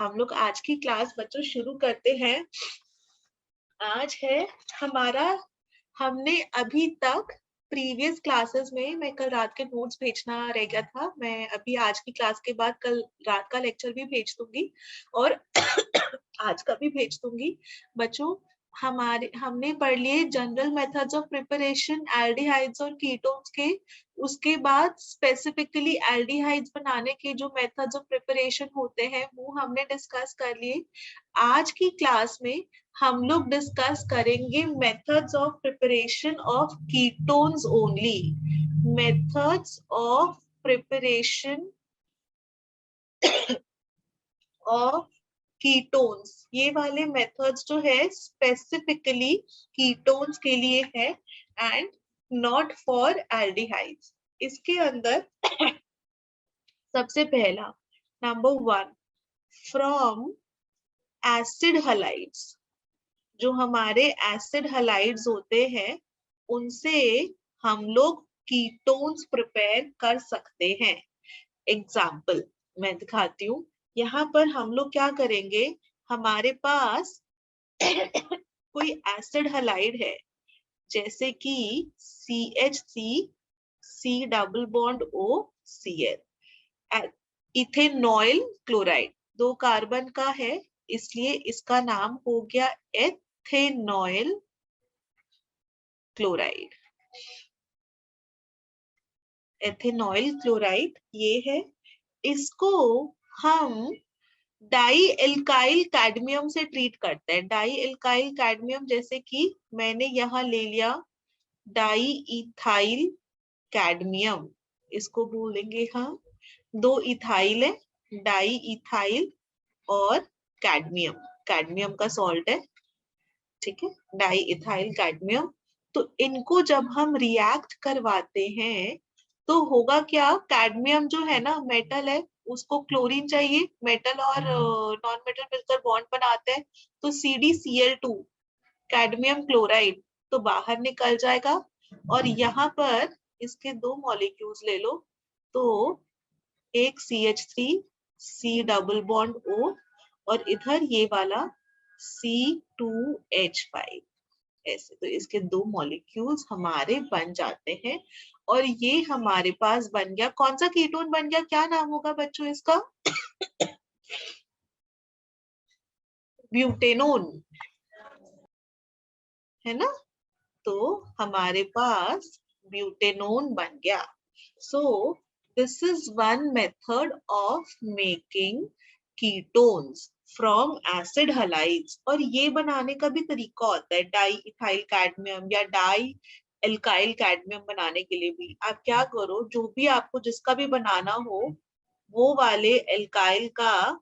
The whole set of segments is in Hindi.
हम लोग आज की क्लास बच्चों शुरू करते हैं। आज है हमारा, हमने अभी तक प्रीवियस क्लासेस में, मैं कल रात के नोट्स भेजना रह गया था, मैं अभी आज की क्लास के बाद कल रात का लेक्चर भी भेज दूंगी और आज का भी भेज दूंगी। बच्चों हमने पढ़ लिए general methods of preparation aldehydes और कीटोन्स के। उसके बाद स्पेसिफिकली एल्डिहाइड्स बनाने के जो मेथड्स ऑफ प्रिपरेशन होते हैं वो हमने डिस्कस कर लिए। आज की क्लास में हम लोग डिस्कस करेंगे methods of preparation of ketones only. Methods of preparation of ketones, ये वाले मेथड्स जो है स्पेसिफिकली कीटोन्स के लिए है एंड नॉट फॉर एल्डिहाइड्स। इसके अंदर सबसे पहला नंबर 1 फ्रॉम एसिड हलाइड्स। जो हमारे एसिड हलाइड्स होते हैं उनसे हम लोग कीटोन्स प्रिपेयर कर सकते हैं। एग्जाम्पल मैं दिखाती हूँ। यहाँ पर हम लोग क्या करेंगे, हमारे पास कोई एसिड हलाइड है जैसे कि CH3 C double bond OCl, ethanoyl chloride 2 carbon का है, इसलिए इसका नाम हो गया एथेनॉइल क्लोराइड। एथेनॉइल क्लोराइड ये है। इसको हम डाई एल्काइल कैडमियम से ट्रीट करते हैं। डाई एल्काइल कैडमियम जैसे कि मैंने यहाँ ले लिया डाई इथाइल कैडमियम, इसको बोलेंगे हम 2 इथाइल है, डाई इथाइल और कैडमियम, कैडमियम का सॉल्ट है, ठीक है, डाई इथाइल कैडमियम। तो इनको जब हम रिएक्ट करवाते हैं तो होगा क्या, कैडमियम जो है ना मेटल है, उसको क्लोरीन चाहिए, मेटल और नॉन मेटल मिलकर बॉन्ड बनाते हैं, तो CdCl2 कैडमियम क्लोराइड तो बाहर निकल जाएगा। और यहाँ पर इसके 2 मॉलिक्यूल्स ले लो, तो एक CH3 C double bond O और इधर ये वाला C2H5, ऐसे तो इसके 2 मॉलिक्यूल्स हमारे बन जाते हैं। और ये हमारे पास बन गया, कौन सा कीटोन बन गया, क्या नाम होगा बच्चों इसका? ब्यूटेनोन, है ना? तो हमारे पास ब्यूटेनोन बन गया। So this is one method of making ketones from acid halides. और ये बनाने का भी तरीका होता है, डाई इथाइल कैडमियम या डाई एल्काइल कैडमियम बनाने के लिए भी आप क्या करो, जो भी आपको जिसका भी बनाना हो वो वाले एल्काइल का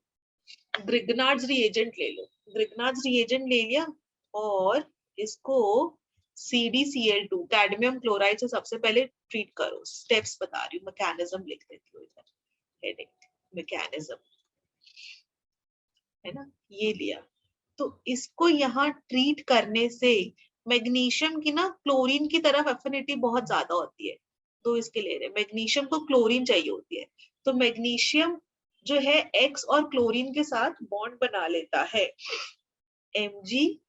ग्रिग्नार्ड्स रिएजेंट ले लो। ग्रिग्नार्ड्स रिएजेंट ले लिया और इसको CdCl2 कैडमियम क्लोराइड से सबसे पहले ट्रीट करो। स्टेप्स बता रही हूँ, मैकेनिज्म लिख देती हूँ इधर, हेडिंग मैकेनिज्म, है ना, ये लिया। तो इसको यहाँ ट्रीट करने से मैग्नीशियम की ना क्लोरीन की तरफ एफिनिटी बहुत ज्यादा होती है, तो इसके ले रहे मैग्नीशियम को क्लोरीन चाहिए होती है, तो मैग्नीशियम जो है X और क्लोरीन के साथ बॉन्ड बना लेता है। Mg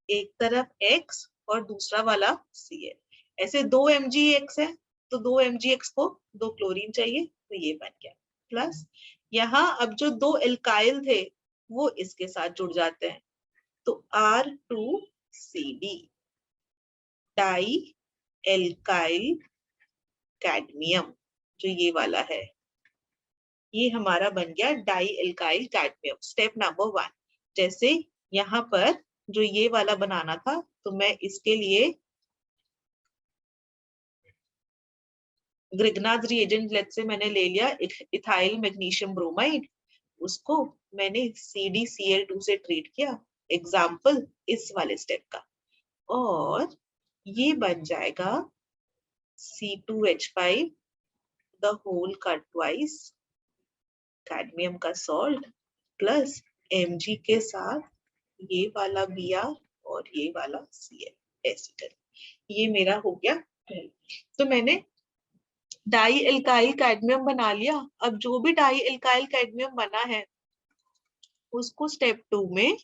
एक तरफ X और दूसरा वाला Cl, ऐसे 2 MgX है, तो 2 MgX को 2 क्लोरीन चाहिए, तो ये बन गया। प्लस यहाँ अब जो 2 एल्काइल थे वो इसके साथ जुड़ जाते हैं, तो R2CD डाई एल्काइल कैडमियम, जो ये वाला है, ये हमारा बन गया di alkyl cadmium. Step number 1, जैसे यहाँ पर जो ये वाला बनाना था, तो मैं इसके लिए ग्रिग्नार्ड्स रिएजेंट लेट से मैंने ले लिया इथाइल मैग्नीशियम ब्रोमाइड, उसको मैंने CdCl2 से ट्रीट किया, एग्जाम्पल इस वाले स्टेप का, और ये बन जाएगा C2H5 द होल का ट्वाइस कैडमियम का सॉल्ट प्लस Mg के साथ ये वाला Br और ये वाला Cl, ऐसे कर ये मेरा हो गया। तो मैंने डाई एल्काइल कैडमियम बना लिया। अब जो भी डाई एल्काइल कैडमियम बना है उसको स्टेप 2 में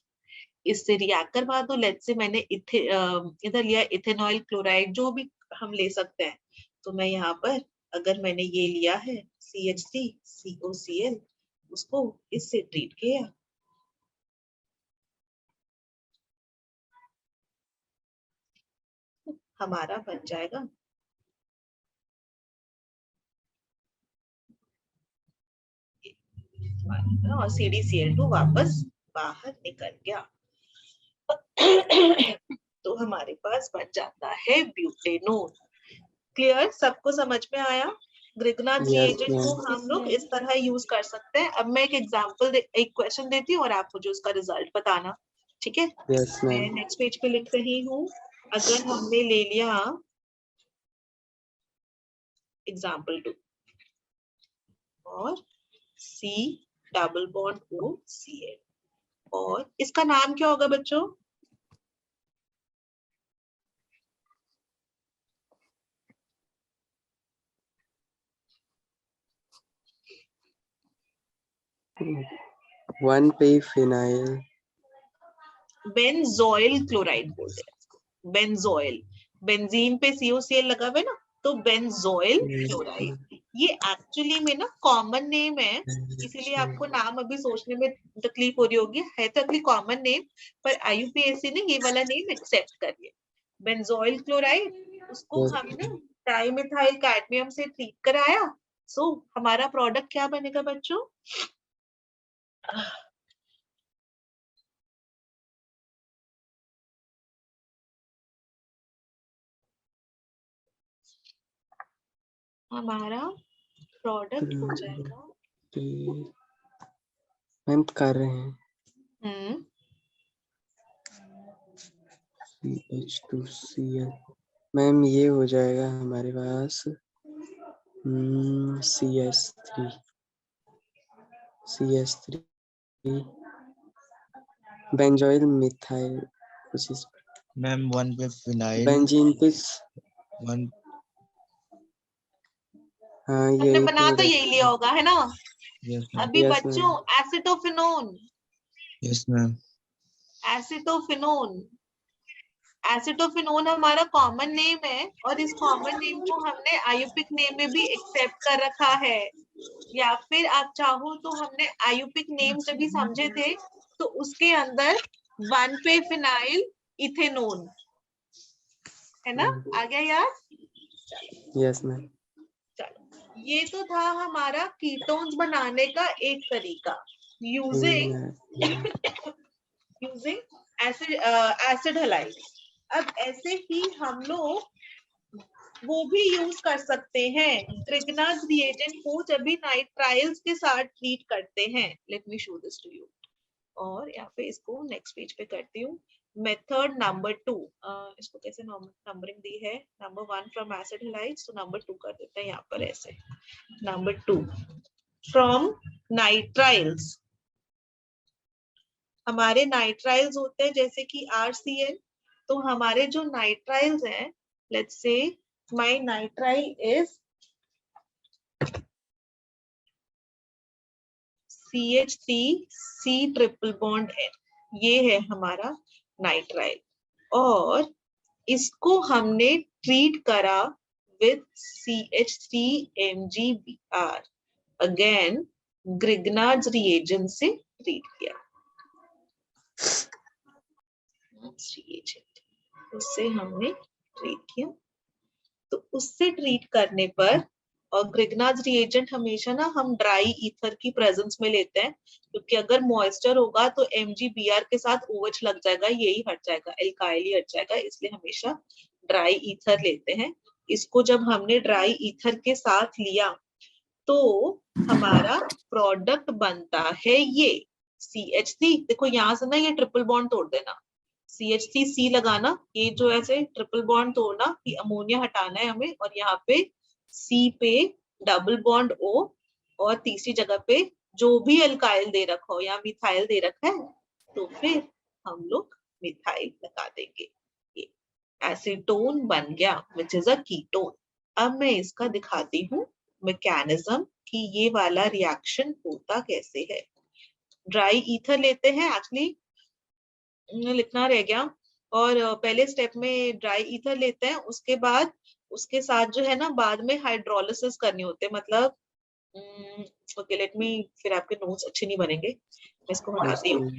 इससे रिएक्ट करवा दो। लेट्स से मैंने इधर लिया इथेनॉइल क्लोराइड, जो भी हम ले सकते हैं। तो मैं यहाँ पर अगर मैंने ये लिया है CH3COCl, उसको इससे ट्रीट किया, हमारा बन जाएगा और CdCl2 वापस बाहर निकल गया। तो हमारे पास बन जाता है ब्यूटेनोन। क्लियर? सबको समझ में आया? ग्रिग्नार्ड रिएजेंट को हम लोग इस तरह यूज कर सकते हैं। अब मैं एक एग्जांपल एक क्वेश्चन देती हूँ और आप मुझे उसका रिजल्ट बताना, ठीक है? मैं नेक्स्ट पेज पे लिख रही हूँ। अगर हमने ले लिया एग्जांपल 2 और C डबल बॉन्ड OCl, और इसका नाम क्या होगा बच्चों? वन पे फिनाइल बेंजोइल क्लोराइड बोलते हैं। बेंजोइल, बेंजीन पे COCl लगा हुआ है ना, तो बेंजोइल क्लोराइड। ये एक्चुअली में ना कॉमन नेम है, इसीलिए आपको नाम अभी सोचने में तकलीफ हो रही होगी। है तो अगली कॉमन नेम, पर IUPAC ने ये वाला नेम एक्सेप्ट कर लिया, बेंजोइल क्लोराइड। उसको हमने डाइमिथाइल कैडमियम से ट्रीट कराया। सो हमारा प्रोडक्ट क्या बनेगा बच्चों? हमारा प्रोडक्ट हो जाएगा, मैम कर रहे हैं CH2Cl। मैम ये हो जाएगा हमारे पास CH3 बेंजोइल मिथाइल कुछ इस मैम वन पे फिनाइल बेंजीन पे वन। हाँ हमने यही बना तो यही लिया होगा, है ना? Yes ma'am. अभी Yes, बच्चों acetophenone, yes ma'am. Acetophenone, acetophenone हमारा कॉमन नेम है और इस कॉमन नेम को हमने आयुपिक नेम में भी एक्सेप्ट कर रखा है। या फिर आप चाहो तो हमने आयुपिक नेम जब भी समझे थे तो उसके अंदर 1 पे फिनाइल इथेनोन, है ना? आ गया यार? Yes ma'am. चलो, ये तो था हमारा कीटोन्स बनाने का एक तरीका, यूजिंग एसिड हैलाइड। अब ऐसे ही हम लोग वो भी यूज कर सकते हैं ग्रिग्नार्ड रिएजेंट को जब भी नाइट्राइल्स के साथ ट्रीट करते हैं। Let me show this to you, और यहाँ पे इसको नेक्स्ट पेज पे करती हूँ। मेथड नंबर 2, इसको कैसे नंबरिंग दी है? नंबर 1 फ्रॉम एसिड हैलाइड्स, तो नंबर 2 कर देते हैं यहाँ पर ऐसे। नंबर 2 फ्रॉम नाइट्राइल्स, हमारे नाइट्राइल्स होते हैं जैसे कि RCl। तो हमारे जो नाइट्राइल्स हैं, let's say my nitrile is CH3C triple bond N, ये है हमारा नाइट्राइल, और इसको हमने ट्रीट करा with CH3MgBr, again Grignard reagent से ट्रीट किया। उससे हमने ट्रीट किया, तो उससे ट्रीट करने पर, और ग्रिग्नार्ड रिएजेंट हमेशा ना हम ड्राई ईथर की प्रेजेंस में लेते हैं, क्योंकि अगर मॉइस्चर होगा तो MgBr के साथ OH लग जाएगा, यही हट जाएगा, एल्काइल ही हट जाएगा, इसलिए हमेशा ड्राई ईथर लेते हैं। इसको जब हमने ड्राई ईथर के साथ लिया तो हमारा प्रोडक्ट बनता है ये CH3। देखो यहाँ से ना ये ट्रिपल बॉन्ड तोड़ देना, CH3C लगाना, ये जो ऐसे ट्रिपल बॉन्ड तोड़ना, ये अमोनिया हटाना है हमें, और यहाँ पे C पे डबल बॉन्ड O, और तीसरी जगह पे जो भी अल्काइल दे रखा हो, या मिथाइल दे रखा है, तो फिर हम लोग मिथाइल लगा देंगे। ये एसीटोन बन गया, विच इज अ कीटोन। अब मैं इसका दिखाती हूँ मैकेनिज्म कि ये वाला रिएक्शन होता कैसे है। ड्राई ईथर लेते हैं, एक्चुअली लिखना रह गया, और पहले स्टेप में ड्राई ईथर लेते हैं, उसके बाद उसके साथ जो है ना बाद में हाइड्रोलिसिस करनी होती है, मतलब ओके लेट मी, फिर आपके नोट्स अच्छे नहीं बनेंगे, मैं इसको हटाती हूँ।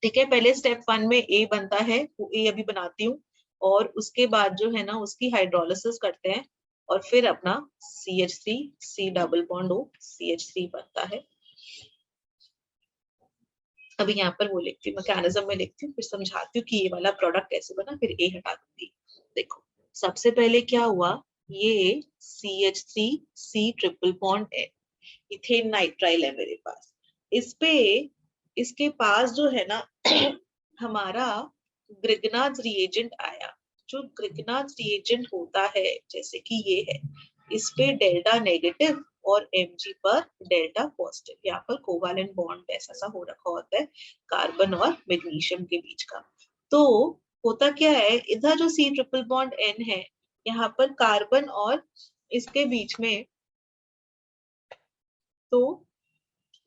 ठीक है, पहले स्टेप 1 में ए बनता है, वो ए अभी बनाती हूँ, और उसके बाद जो है ना उसकी हाइड्रोलिसिस करते हैं, और फिर अपना CH3 C double bond O CH3 बनता है। अभी यहाँ पर वो लिखती हूँ, मैकेनिज्म में लिखती हूँ, फिर समझाती हूँ कि ये वाला प्रोडक्ट कैसे बना, फिर ए हटा दूंगी। देखो सबसे पहले क्या हुआ, ये CH3 C ट्रिपल बॉन्ड है, इथेन नाइट्राइल है मेरे पास, इस पे इसके पास जो है ना हमारा ग्रिगनाज रिएजेंट आया। जो ग्रिगनाज रिएजेंट होता है जैसे कि ये है, इस पे डेल्टा नेगेटिव और Mg पर डेल्टा पॉजिटिव, यहाँ पर कोवालेंट बॉन्ड ऐसा सा हो रखा होता है कार्बन और मैग्नीशियम के बीच का। तो होता क्या है, इधर जो C ट्रिपल बॉन्ड N है, यहाँ पर कार्बन और इसके बीच में, तो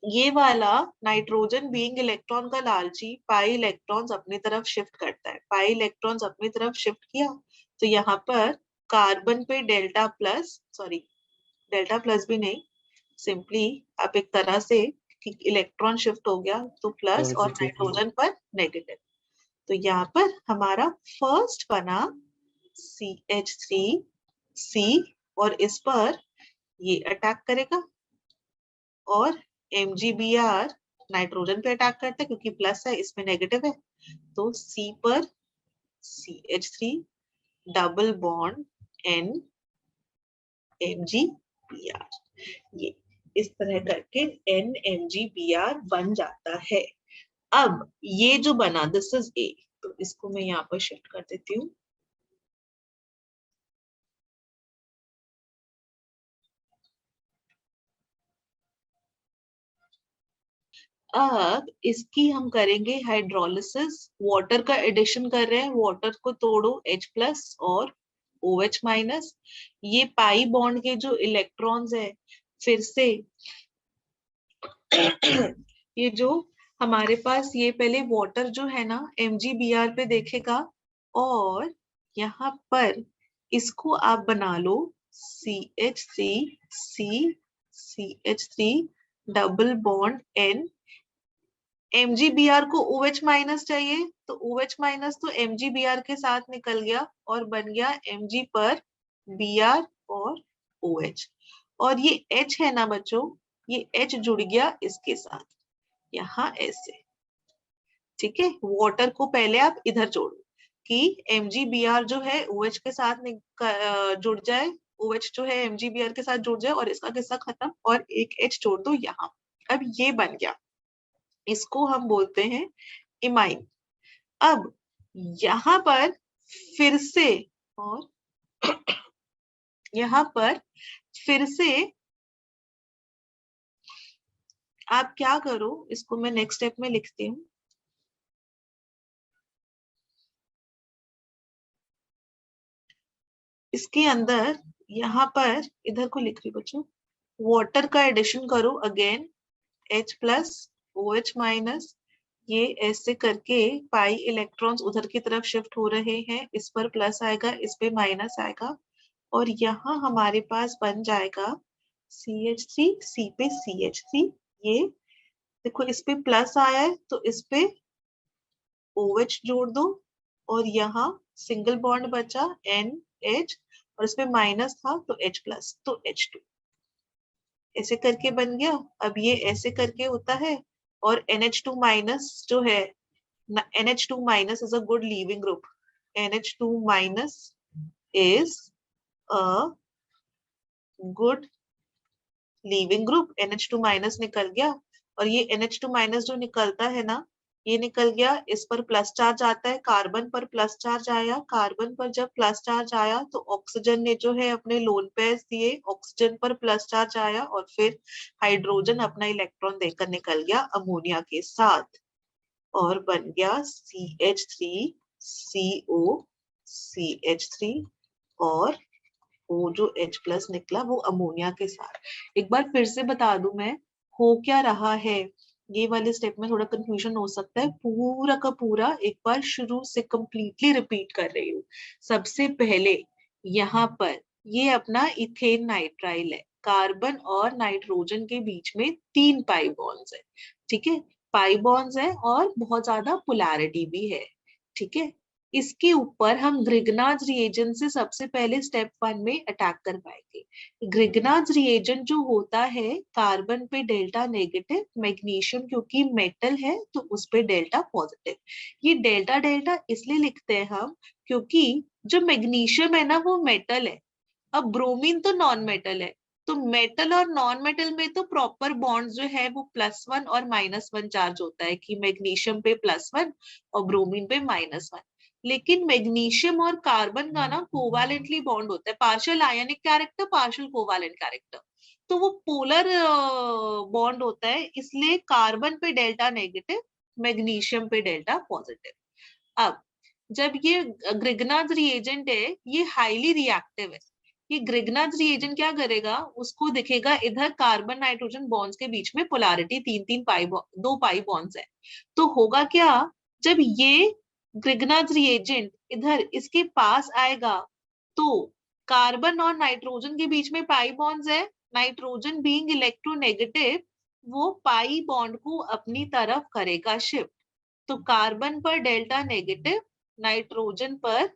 ये वाला नाइट्रोजन बीइंग इलेक्ट्रॉन का लालची पाई इलेक्ट्रॉन्स अपनी तरफ शिफ्ट करता है, पाई इलेक्ट्रॉन्स अपनी तरफ शिफ्ट किया, तो यहाँ पर कार्बन पे delta plus, sorry delta plus भी नहीं, सिंपली आप एक तरह से इलेक्ट्रॉन शिफ्ट हो गया तो प्लस और नाइट्रोजन पर नेगेटिव, तो यहाँ पर हमारा फर्स्ट बना CH3C, और इस पर ये अटैक करेगा, और MgBr नाइट्रोजन पे अटैक करता है क्योंकि प्लस है, इसमें नेगेटिव है, तो C पर CH3 double bond N MgBr, ये इस तरह करके NMgBr बन जाता है। अब ये जो बना दिस इज A, तो इसको मैं यहाँ पर शिफ्ट कर देती हूँ। अब इसकी हम करेंगे हाइड्रोलिसिस, वाटर का एडिशन कर रहे हैं, वाटर को तोड़ो H प्लस और OH माइनस, ये पाई बॉन्ड के जो इलेक्ट्रॉन्स है, फिर से ये जो हमारे पास ये पहले वाटर जो है ना MgBr पे देखेगा, और यहाँ पर इसको आप बना लो CH3 double bond N, MgBr को OH माइनस चाहिए, तो OH माइनस तो MgBr के साथ निकल गया और बन गया Mg पर Br और OH, और ये H है ना बच्चों, ये H जुड़ गया इसके साथ यहाँ ऐसे। ठीक है, वाटर को पहले आप इधर जोड़ो कि MgBr जो है OH के साथ जुड़ जाए, OH जो है MgBr के साथ जुड़ जाए और इसका किस्सा खत्म, और एक H जोड़ दो यहाँ। अब ये बन गया, इसको हम बोलते हैं इमाइन। अब यहाँ पर फिर से, और यहाँ पर फिर से आप क्या करो, इसको मैं नेक्स्ट स्टेप में लिखती हूँ। इसके अंदर यहाँ पर इधर को लिख रही बच्चों, वाटर का एडिशन करो again, H plus OH minus, ये ऐसे करके पाई इलेक्ट्रॉन्स उधर की तरफ शिफ्ट हो रहे हैं, इस पर प्लस आएगा, इस पे माइनस आएगा, और यहाँ हमारे पास बन जाएगा CH3, C पे CH3, ये देखो इस पे प्लस आया है तो इस पे OH जोड़ दो, और यहाँ सिंगल बॉन्ड बचा NH, और इसमें माइनस था तो H प्लस, तो H2 ऐसे करके बन गया। अब ये ऐसे करके होता है, और NH2 माइनस जो है, NH2 minus is a good leaving group, NH2 minus is a good leaving group, NH2 minus निकल गया, और ये NH2 माइनस जो निकलता है ना, ये निकल गया, इस पर प्लस चार्ज आता है, कार्बन पर प्लस चार्ज आया, कार्बन पर जब प्लस चार्ज आया तो ऑक्सीजन ने जो है अपने लोन पेयर्स दिए, ऑक्सीजन पर प्लस चार्ज आया, और फिर हाइड्रोजन अपना इलेक्ट्रॉन देकर निकल गया अमोनिया के साथ, और बन गया CH3CO CH3, और वो जो H+ निकला वो अमोनिया के साथ। एक बार फिर से बता दूं मैं, हो क्या रहा है, ये वाले स्टेप में थोड़ा कंफ्यूजन हो सकता है, पूरा का पूरा एक बार शुरू से कंप्लीटली रिपीट कर रही हूँ। सबसे पहले यहाँ पर ये अपना इथेन नाइट्राइल है, कार्बन और नाइट्रोजन के बीच में 3 पाई बॉन्ड्स है, ठीक है, पाई बॉन्ड्स है और बहुत ज्यादा पोलैरिटी भी है, ठीक है। इसके ऊपर हम ग्रिगनाज रिएजेंट से सबसे पहले स्टेप 1 में अटैक कर पाएंगे। ग्रिगनाज रिएजेंट जो होता है, कार्बन पे डेल्टा नेगेटिव, मैग्नीशियम क्योंकि मेटल है तो उस पे डेल्टा पॉजिटिव। ये डेल्टा डेल्टा इसलिए लिखते हैं हम क्योंकि जो मैग्नीशियम है ना वो मेटल है, अब ब्रोमीन तो नॉन मेटल है, तो मेटल और नॉन मेटल में तो प्रॉपर बॉन्ड जो है वो +1 और -1 चार्ज होता है कि मैग्नीशियम पे +1 और ब्रोमीन पे -1। लेकिन मैग्नीशियम और कार्बन का ना कोवालेंटली बॉन्ड होता है, पार्शियल आयनिक कैरेक्टर, पार्शियल कोवालेंट कैरेक्टर, तो वो पोलर बॉन्ड होता है, इसलिए कार्बन पे डेल्टा नेगेटिव, मैग्नीशियम पे डेल्टा पॉजिटिव। अब जब ये ग्रिगनाज रिएजेंट है ये हाईली रिएक्टिव है, ये ग्रिगनाज रिएजेंट क्या करेगा, उसको दिखेगा इधर कार्बन नाइट्रोजन बॉन्ड्स के बीच में पोलैरिटी 3 पाई 2 पाई बॉन्ड्स है, तो होगा क्या, जब ये ग्रिगनाज रिएजेंट इधर इसके पास आएगा तो कार्बन और नाइट्रोजन के बीच में पाई बॉन्ड्स है, नाइट्रोजन बीइंग इलेक्ट्रोनेगेटिव वो पाई बॉन्ड को अपनी तरफ करेगा शिफ्ट, तो कार्बन पर डेल्टा नेगेटिव, नाइट्रोजन पर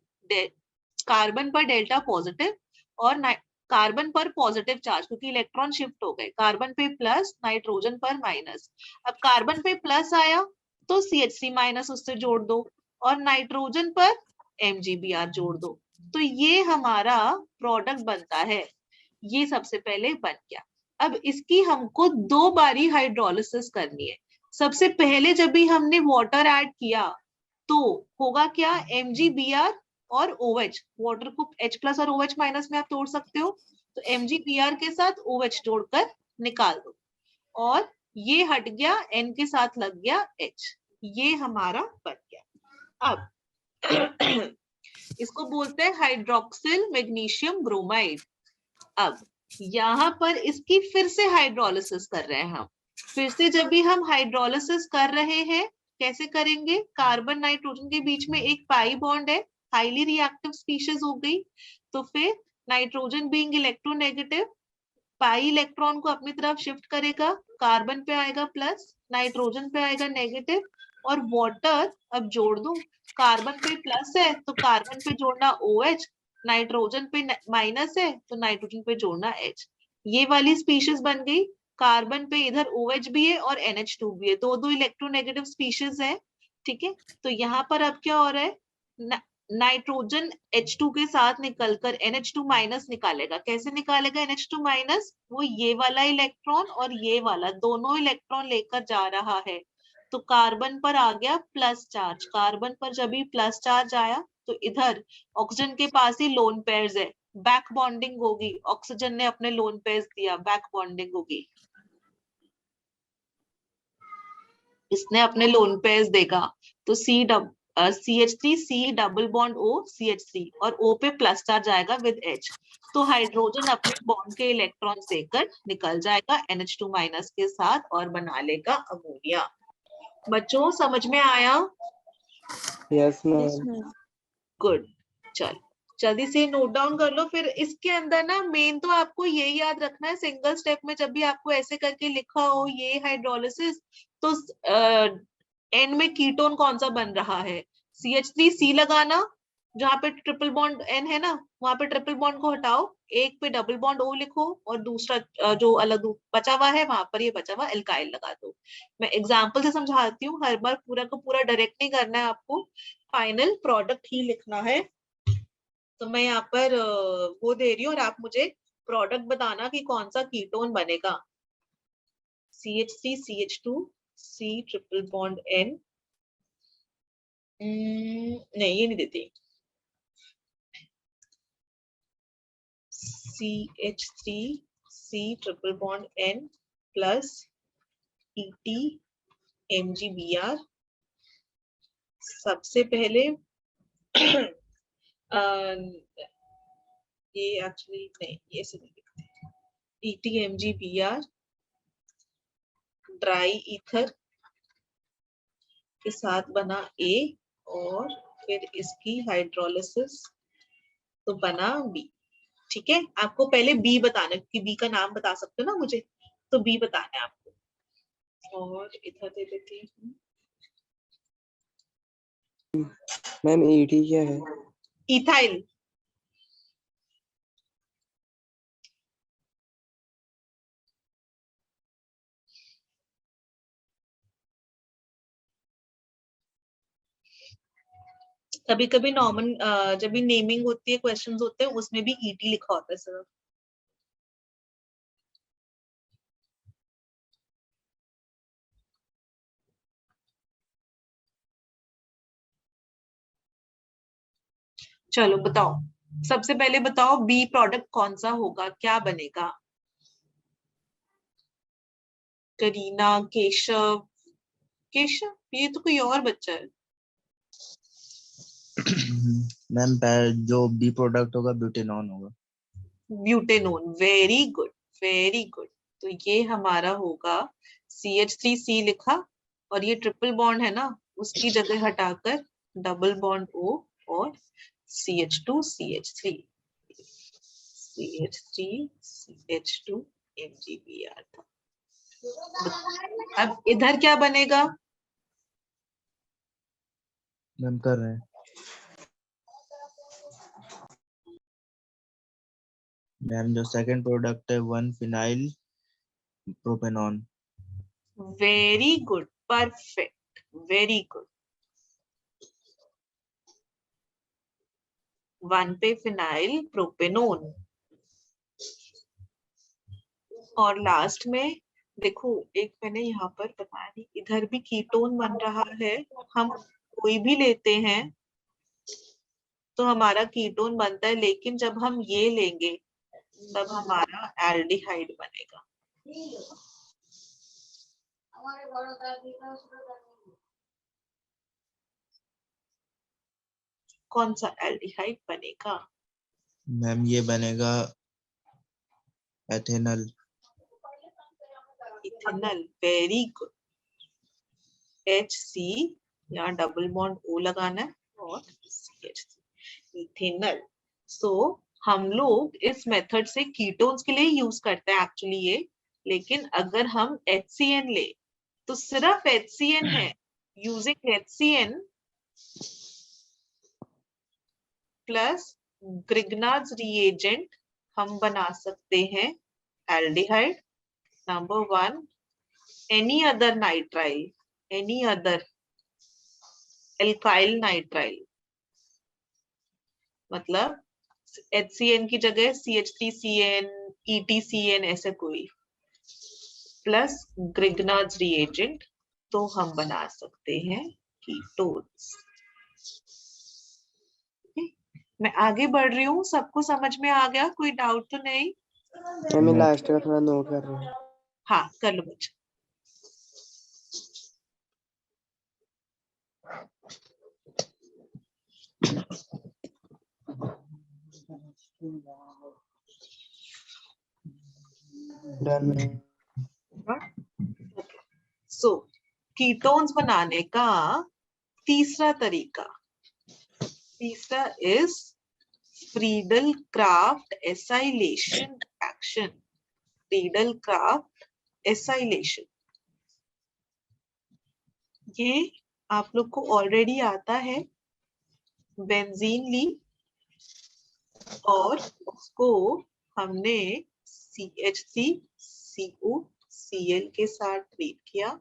कार्बन पर डेल्टा पॉजिटिव और कार्बन पर पॉजिटिव चार्ज क्योंकि इलेक्ट्रॉन शिफ्ट हो गए, कार्बन पे प्लस, नाइट्रोजन पर माइनस। अब कार्बन पे प्लस आया तो CH3- उससे जोड़ दो और नाइट्रोजन पर MgBr जोड़ दो, तो ये हमारा प्रोडक्ट बनता है, ये सबसे पहले बन गया। अब इसकी हमको 2 बारी हाइड्रोलिसिस करनी है। सबसे पहले जब भी हमने वाटर ऐड किया तो होगा क्या, MgBr और OH, वाटर को H+ और OH- में आप तोड़ सकते हो, तो MgBr के साथ OH जोड़कर निकाल दो और ये हट गया, N के साथ लग गया H, ये हमारा बन गया। अब इसको बोलते हैं हाइड्रोक्सिल मैग्नीशियम ब्रोमाइड। अब यहाँ पर इसकी फिर से हाइड्रोलिसिस कर रहे हैं हम, फिर से जब भी हम हाइड्रोलिसिस कर रहे हैं कैसे करेंगे, कार्बन नाइट्रोजन के बीच में एक पाई बॉन्ड है, हाईली रिएक्टिव स्पीशीज हो गई, तो फिर nitrogen being electronegative pi electron को अपनी तरफ शिफ्ट करेगा, कार्बन पे आएगा प्लस, नाइट्रोजन पे आएगा नेगेटिव और वाटर अब जोड़ दो, कार्बन पे प्लस है तो कार्बन पे जोड़ना OH, नाइट्रोजन पे माइनस है तो नाइट्रोजन पे जोड़ना H, ये वाली स्पीशीज बन गई। कार्बन पे इधर OH भी है और NH2 भी है, दो दो इलेक्ट्रोनेगेटिव स्पीशीज है, ठीक है। तो यहाँ पर अब क्या हो रहा है, नाइट्रोजन H2 के साथ निकलकर NH2- निकालेगा, कैसे निकालेगा NH2-, वो ये वाला इलेक्ट्रॉन और ये वाला दोनों इलेक्ट्रॉन लेकर जा रहा है, तो कार्बन पर आ गया प्लस चार्ज, कार्बन पर जब भी प्लस चार्ज आया तो इधर ऑक्सीजन के पास ही लोन पेयर्स है, बैक बॉन्डिंग होगी, ऑक्सीजन ने अपने लोन पेयर्स दिया, बैक बॉन्डिंग होगी, इसने अपने लोन पेयर्स देगा, तो CH3 C double bond O CH3 और O पे प्लस चार्ज आएगा विद H, तो हाइड्रोजन अपने बॉन्ड के इलेक्ट्रॉन देकर निकल जाएगा NH2- के साथ और बना लेगा अमोनिया। बच्चों समझ में आया? Yes ma'am. गुड, चल जल्दी से नोट डाउन कर लो। फिर इसके अंदर ना मेन तो आपको ये याद रखना है, सिंगल स्टेप में जब भी आपको ऐसे करके लिखा हो ये हाइड्रोलिसिस, तो एंड में कीटोन कौन सा बन रहा है, CH3C लगाना, जहाँ पे ट्रिपल बॉन्ड N है ना वहां पे ट्रिपल बॉन्ड को हटाओ, एक पे डबल बॉन्ड O लिखो और दूसरा जो अलग बचा हुआ है वहां पर ये बचा हुआ एल्काइल लगा दो। मैं एग्जाम्पल से समझाती हूँ, हर बार पूरा का पूरा डायरेक्ट नहीं करना है आपको, फाइनल प्रोडक्ट ही लिखना है। तो मैं यहाँ पर वो दे रही हूँ और आप मुझे प्रोडक्ट बताना कि कौन सा कीटोन बनेगा, CH3 CH2 C triple bond N, नहीं ये नहीं देती, CH3 C triple bond N plus ET MgBr। सबसे पहले ये एक्चुअली नहीं, ये से नहीं लिखते। ETMgBr ड्राई ईथर के साथ बना A और फिर इसकी हाइड्रोलिसिस तो बना B। ठीक है, आपको पहले बी बताना, क्योंकि बी का नाम बता सकते हो ना मुझे, तो बी बताना है आपको। और इधर दे देती हूँ। मैम ET क्या है? इथाइल। कभी कभी नॉर्मल जब भी नेमिंग होती है, क्वेश्चंस होते हैं, उसमें भी ET लिखा होता है सर। चलो बताओ, सबसे पहले बताओ बी प्रोडक्ट कौन सा होगा, क्या बनेगा? करीना, केशव। केशव, ये तो कोई और बच्चा है। मैम जो बी प्रोडक्ट होगा ब्यूटेनॉन होगा। Butanone, very good, very good. तो ये हमारा होगा CH3C लिखा, और ये ट्रिपल बॉन्ड है ना, उसकी जगह हटाकर डबल बॉन्ड O और CH2CH3 CH3 CH2 MgBr था। अब इधर क्या बनेगा? मैम कर रहे हैं। मैम जो सेकंड प्रोडक्ट है 1 phenyl propanone. Very good, perfect, very good. 1 पे फिनाइल प्रोपेनोन, और लास्ट में देखो, एक मैंने यहाँ पर बताया नहीं, इधर भी कीटोन बन रहा है। हम कोई भी लेते हैं तो हमारा कीटोन बनता है, लेकिन जब हम ये लेंगे तब हमारा एल्डिहाइड बनेगा। कौन सा एल्डिहाइड बनेगा? मैम ये बनेगा ethanal. Ethanal, very good. HC, यहाँ डबल बॉन्ड O लगाना है और CH, इथेनल। सो हम लोग इस मेथड से कीटोन्स के लिए यूज करते हैं एक्चुअली ये, लेकिन अगर हम HCN ले तो सिर्फ HCN है। Using HCN plus Grignard's reagent हम बना सकते हैं aldehyde. Number 1, any other nitrile, any other alkyl nitrile, मतलब HCN की जगह CH3CN, ETCN ऐसे कोई, प्लस ग्रिग्नार्ड्स रिएजेंट, तो हम बना सकते हैं कीटोन्स। मैं आगे बढ़ रही हूँ, सबको समझ में आ गया? कोई डाउट तो नहीं? मैं लास्ट का थोड़ा नोट कर रहा हूँ। हाँ कर लो बच्चा। सो कीटोन्स बनाने का तीसरा तरीका, तीसरा is Friedel Crafts acylation action. Friedel Crafts acylation, ये आप लोग को ऑलरेडी आता है। बेंजीन ली और उसको हमने CH3COCl के साथ ट्रीट किया।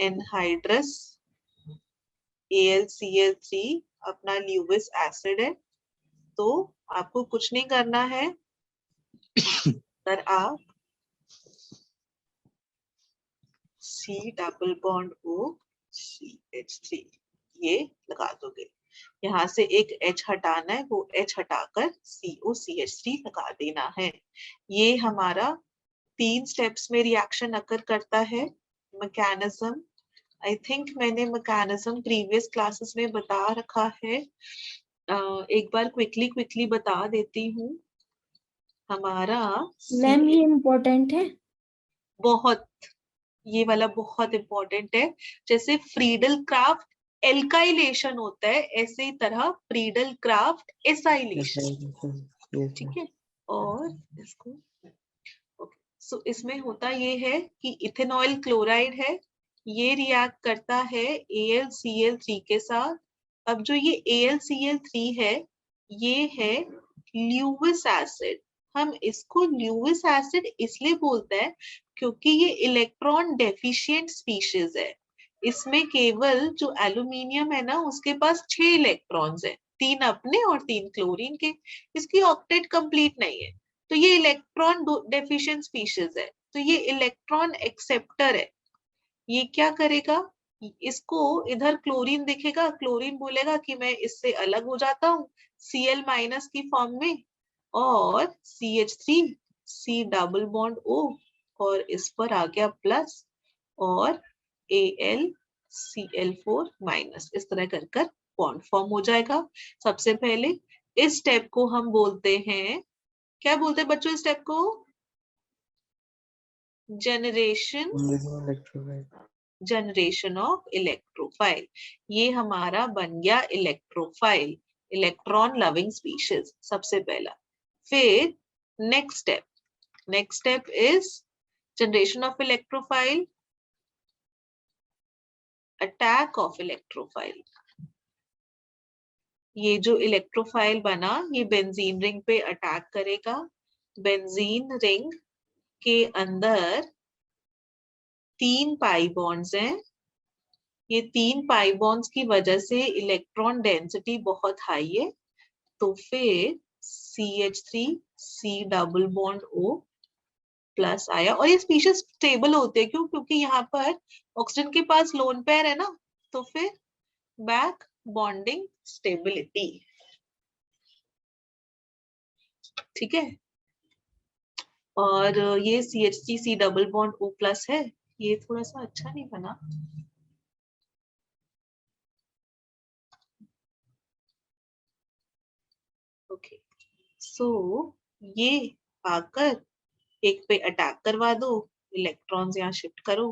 एनहाइड्रस AlCl3 अपना ल्यूविस एसिड है, तो आपको कुछ नहीं करना है, पर आप C double bond O CH3 ये लगा दोगे। यहाँ से एक H हटाना है, वो H हटाकर COCH3 लगा देना है। ये हमारा 3 स्टेप्स में रिएक्शन अकर करता है। मैकेनिज्म, आई थिंक मैंने मैकेनिज्म प्रीवियस क्लासेस में बता रखा है। एक बार क्विकली बता देती हूँ। हमारा मैम ये इम्पोर्टेंट है। बहुत, ये वाला बहुत इंपॉर्टेंट है। जैसे फ्रीडल क्राफ्ट एल्काइलेशन होता है, ऐसे ही तरह फ्रीडल क्राफ्ट एसाइलेशन। ठीक है, और इसको ओके, सो इसमें होता ये है कि इथेनॉल क्लोराइड है, ये रिएक्ट करता है AlCl3 के साथ। अब जो ये AlCl3 है, ये है ल्यूविस एसिड। हम इसको ल्यूविस एसिड इसलिए बोलते हैं क्योंकि ये इलेक्ट्रॉन डेफिशिएंट स्पीशीज है। इसमें केवल जो एल्यूमिनियम है ना, उसके पास 6 इलेक्ट्रॉन्स हैं, 3 अपने और 3 क्लोरीन के। इसकी ऑक्टेट कंप्लीट नहीं है, तो ये इलेक्ट्रॉन डेफिशिएंट स्पीशीज है। तो ये इलेक्ट्रॉन एक्सेप्टर है। ये क्या करेगा, इसको इधर क्लोरीन दिखेगा, क्लोरीन बोलेगा कि मैं इससे अलग हो जाता हूँ Cl- की फॉर्म में, और CH3 C double bond O, और इस पर आ गया प्लस, और AlCl4-, इस तरह कर कर बॉन्ड फॉर्म हो जाएगा। सबसे पहले इस स्टेप को हम बोलते हैं, क्या बोलते हैं बच्चों इस स्टेप को? Generation of electrophile. ये हमारा बन गया इलेक्ट्रोफाइल, इलेक्ट्रॉन लविंग स्पीशीज, सबसे पहला। फिर next step is generation of electrophile, attack of electrophile. ये जो इलेक्ट्रोफाइल बना, ये बेंजीन रिंग पे अटैक करेगा। बेंजीन रिंग के अंदर 3 पाई बॉन्ड्स हैं। ये 3 पाई बॉन्ड्स की वजह से इलेक्ट्रॉन डेंसिटी बहुत हाई है, तो फिर CH3 C double bond O plus आया। और ये स्पीशीज स्टेबल होते हैं, क्यों? क्योंकि यहाँ पर ऑक्सीजन के पास लोन पेयर है ना, तो फिर बैक बॉन्डिंग स्टेबिलिटी। ठीक है, और ये CH3 C double bond O plus है, ये थोड़ा सा अच्छा नहीं बना। ओके, सो ये आकर एक पे अटैक करवा दो, इलेक्ट्रॉन्स यहाँ शिफ्ट करो।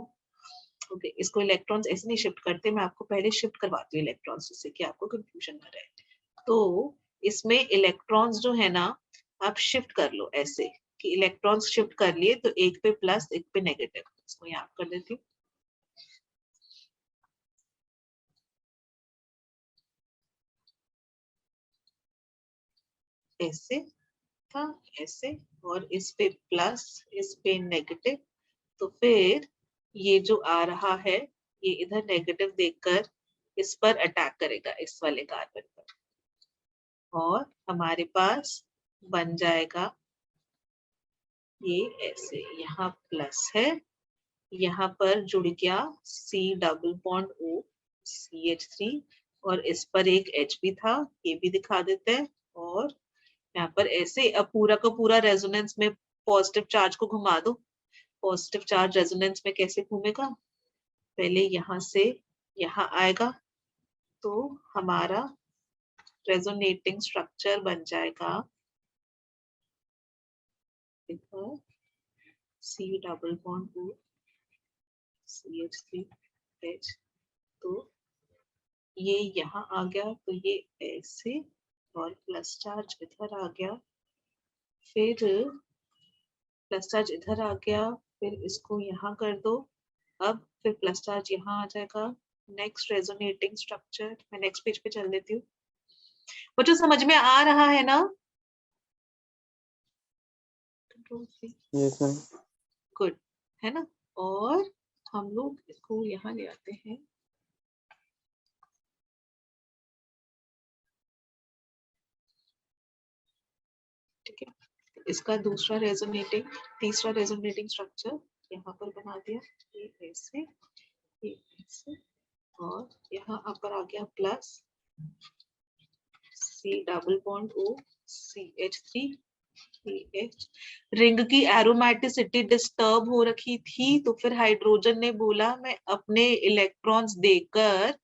ओके, इसको इलेक्ट्रॉन्स ऐसे नहीं शिफ्ट करते, मैं आपको पहले शिफ्ट करवाती हूँ इलेक्ट्रॉन्स, जिससे कि आपको कंफ्यूजन ना रहे। तो इसमें इलेक्ट्रॉन्स जो है ना, आप शिफ्ट कर लो ऐसे कि इलेक्ट्रॉन्स शिफ्ट कर लिए, तो एक पे प्लस एक पे नेगेटिव। इसको यहाँ कर देती हूँ। ऐसे था, ऐसे, और इस पे प्लस, इस पे नेगेटिव। तो फिर ये जो आ रहा है, ये इधर नेगेटिव देखकर इस पर अटैक करेगा, इस वाले कार्बन पर, और हमारे पास बन जाएगा ये ऐसे। यहाँ प्लस है, यहाँ पर जुड़ गया C double bond O CH3, और इस पर एक H भी था, ये भी दिखा देते हैं। और यहाँ पर ऐसे अब पूरा का पूरा रेजोनेंस में पॉजिटिव चार्ज को घुमा दो। पॉजिटिव चार्ज रेजोनेंस में कैसे घूमेगा, पहले यहाँ से यहाँ आएगा, तो हमारा रेजोनेटिंग स्ट्रक्चर बन जाएगा C double bond O CH3H। तो ये यहाँ आ गया, तो ये ऐसे, और प्लस चार्ज इधर आ गया, फिर प्लस चार्ज इधर आ गया, फिर इसको यहाँ कर दो। अब फिर प्लस चार्ज यहाँ आ जाएगा। नेक्स्ट रेजोनेटिंग स्ट्रक्चर, मैं नेक्स्ट पेज पे चल देती हूँ। बच्चों समझ में आ रहा है ना? गुड, है ना? और हम लोग इसको यहाँ ले आते हैं। ठीक है, इसका दूसरा रेजोनेटिंग, तीसरा रेजोनेटिंग स्ट्रक्चर यहाँ पर बना दिया, ये ऐसे, ये ऐसे, और यहाँ पर आ गया plus C double bond O CH3H। Ring की एरोमेटिसिटी डिस्टर्ब हो रखी थी, तो फिर हाइड्रोजन ने बोला मैं अपने इलेक्ट्रॉन्स देकर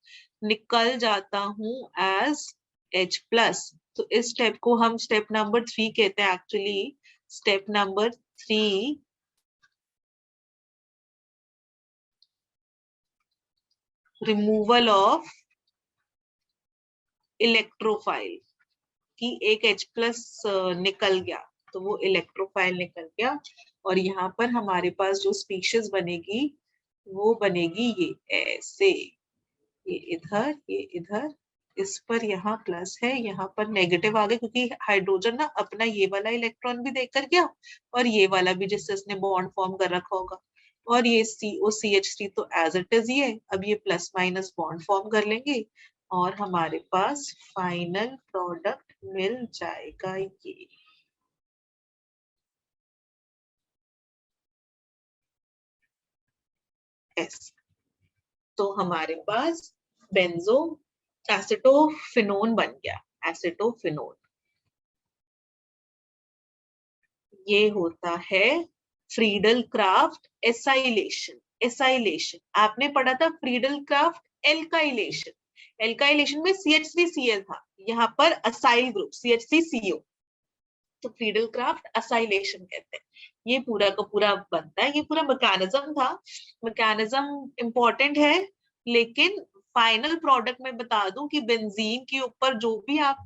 निकल जाता हूं एज H प्लस। तो इस स्टेप को हम स्टेप नंबर 3 कहते हैं actually. Step number 3 removal of electrophile, कि एक H प्लस निकल गया तो वो इलेक्ट्रोफाइल निकल गया, और यहाँ पर हमारे पास जो स्पीशीज बनेगी वो बनेगी ये ऐसे, ये इधर, ये इधर, इस पर यहाँ प्लस है, यहाँ पर नेगेटिव आ गया, क्योंकि हाइड्रोजन ना अपना ये वाला इलेक्ट्रॉन भी देकर गया और ये वाला भी, जिससे उसने बॉन्ड फॉर्म कर रखा होगा, और ये COCH3 तो एज इट इज ही है। अब ये प्लस माइनस बॉन्ड फॉर्म कर लेंगे और हमारे पास फाइनल प्रोडक्ट मिल जाएगा ये। ऐसे तो हमारे पास बेंजो एसिटोफिनोन बन गया, एसिटोफिनोन। ये होता है फ्रीडल क्राफ्ट एसाइलेशन। एसाइलेशन आपने पढ़ा था, फ्रीडल क्राफ्ट एल्काइलेशन। एल्काइलेशन में CH3Cl था, यहाँ पर असाइल ग्रुप CH3CO, तो फ्रीडल क्राफ्ट असाइलेशन कहते हैं। ये पूरा का पूरा बनता है, ये पूरा मैकेनिज्म था। मैकेनिज्म इंपॉर्टेंट है, लेकिन फाइनल प्रोडक्ट में बता दूं कि बेंजीन के ऊपर जो भी आप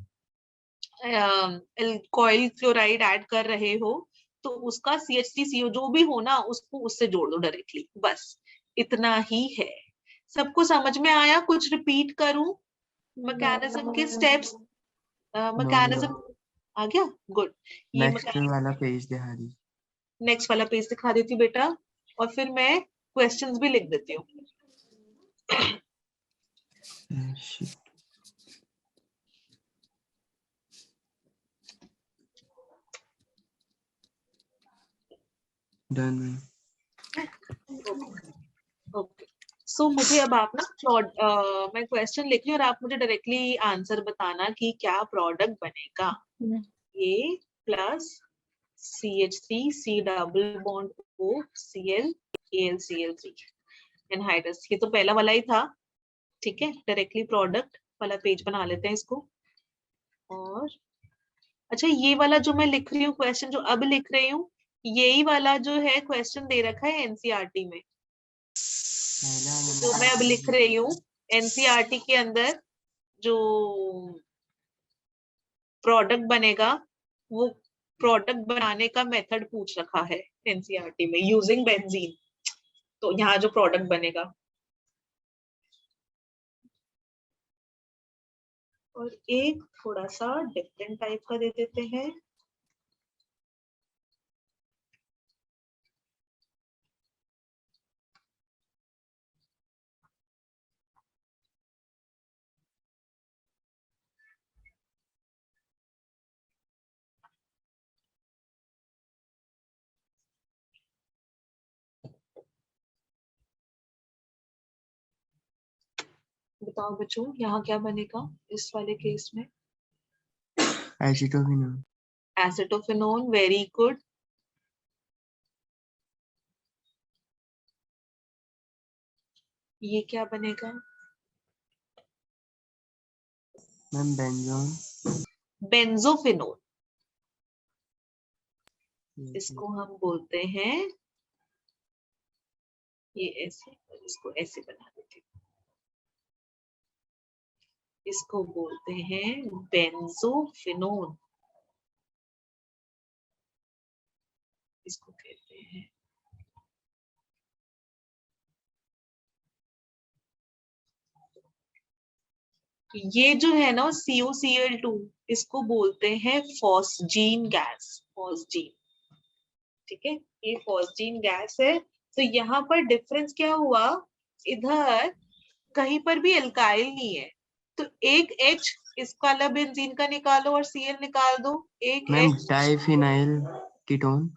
अल्कोइल क्लोराइड ऐड कर रहे हो, तो उसका CH3CO जो भी हो ना, उसको उससे जोड़ दो डायरेक्टली, बस इतना ही है। सबको समझ में आया? कुछ रिपीट करूं मैकेनिज्म के स्टेप्स? मैकेनिज्म आ गया? गुड। ये नेक्स्ट वाला पेज दिखा दी। नेक्स्ट वाला पेज दिखा देती हूँ बेटा, और फिर मैं क्वेश्चंस भी लिख देती हूँ। डन। ओके, सो मुझे अब आप ना मैं क्वेश्चन लिख रही हूँ और आप मुझे डायरेक्टली आंसर बताना कि क्या प्रोडक्ट बनेगा। ये plus CH3 C double bond O Cl AlCl3 anhydrous. ये तो पहला वाला ही था, ठीक है। डायरेक्टली प्रोडक्ट वाला पेज बना लेते हैं इसको। और अच्छा, ये वाला जो मैं लिख रही हूँ क्वेश्चन, जो अब लिख रही हूँ, यही वाला जो है क्वेश्चन दे रखा है NCERT में। जो मैं अब लिख रही हूँ NCERT के अंदर जो प्रोडक्ट बनेगा, वो प्रोडक्ट बनाने का मेथड पूछ रखा है NCERT में, यूजिंग बेंजीन। तो यहाँ जो प्रोडक्ट बनेगा, और एक थोड़ा सा डिफरेंट टाइप का दे देते हैं। बताओ बच्चों, यहाँ क्या बनेगा इस वाले केस में? एसिटोफिनोन। Acetophenone, very good. ये क्या बनेगा? मैम बेंजोन। बेंजोफिनोन। इसको हम बोलते हैं, ये ऐसे, और इसको ऐसे बना देते हैं, इसको बोलते हैं बेंजोफिनोन। इसको कहते हैं ये जो है ना COCl2, इसको बोलते हैं फॉस्जीन गैस। फॉस्जीन, ठीक है, ये फॉस्जीन गैस है। तो यहाँ पर डिफरेंस क्या हुआ, इधर कहीं पर भी एल्काइल नहीं है, तो एक H इस वाला बेंजीन का निकालो और Cl निकाल दो। एक मैम H, डाइफिनाइल कीटोन।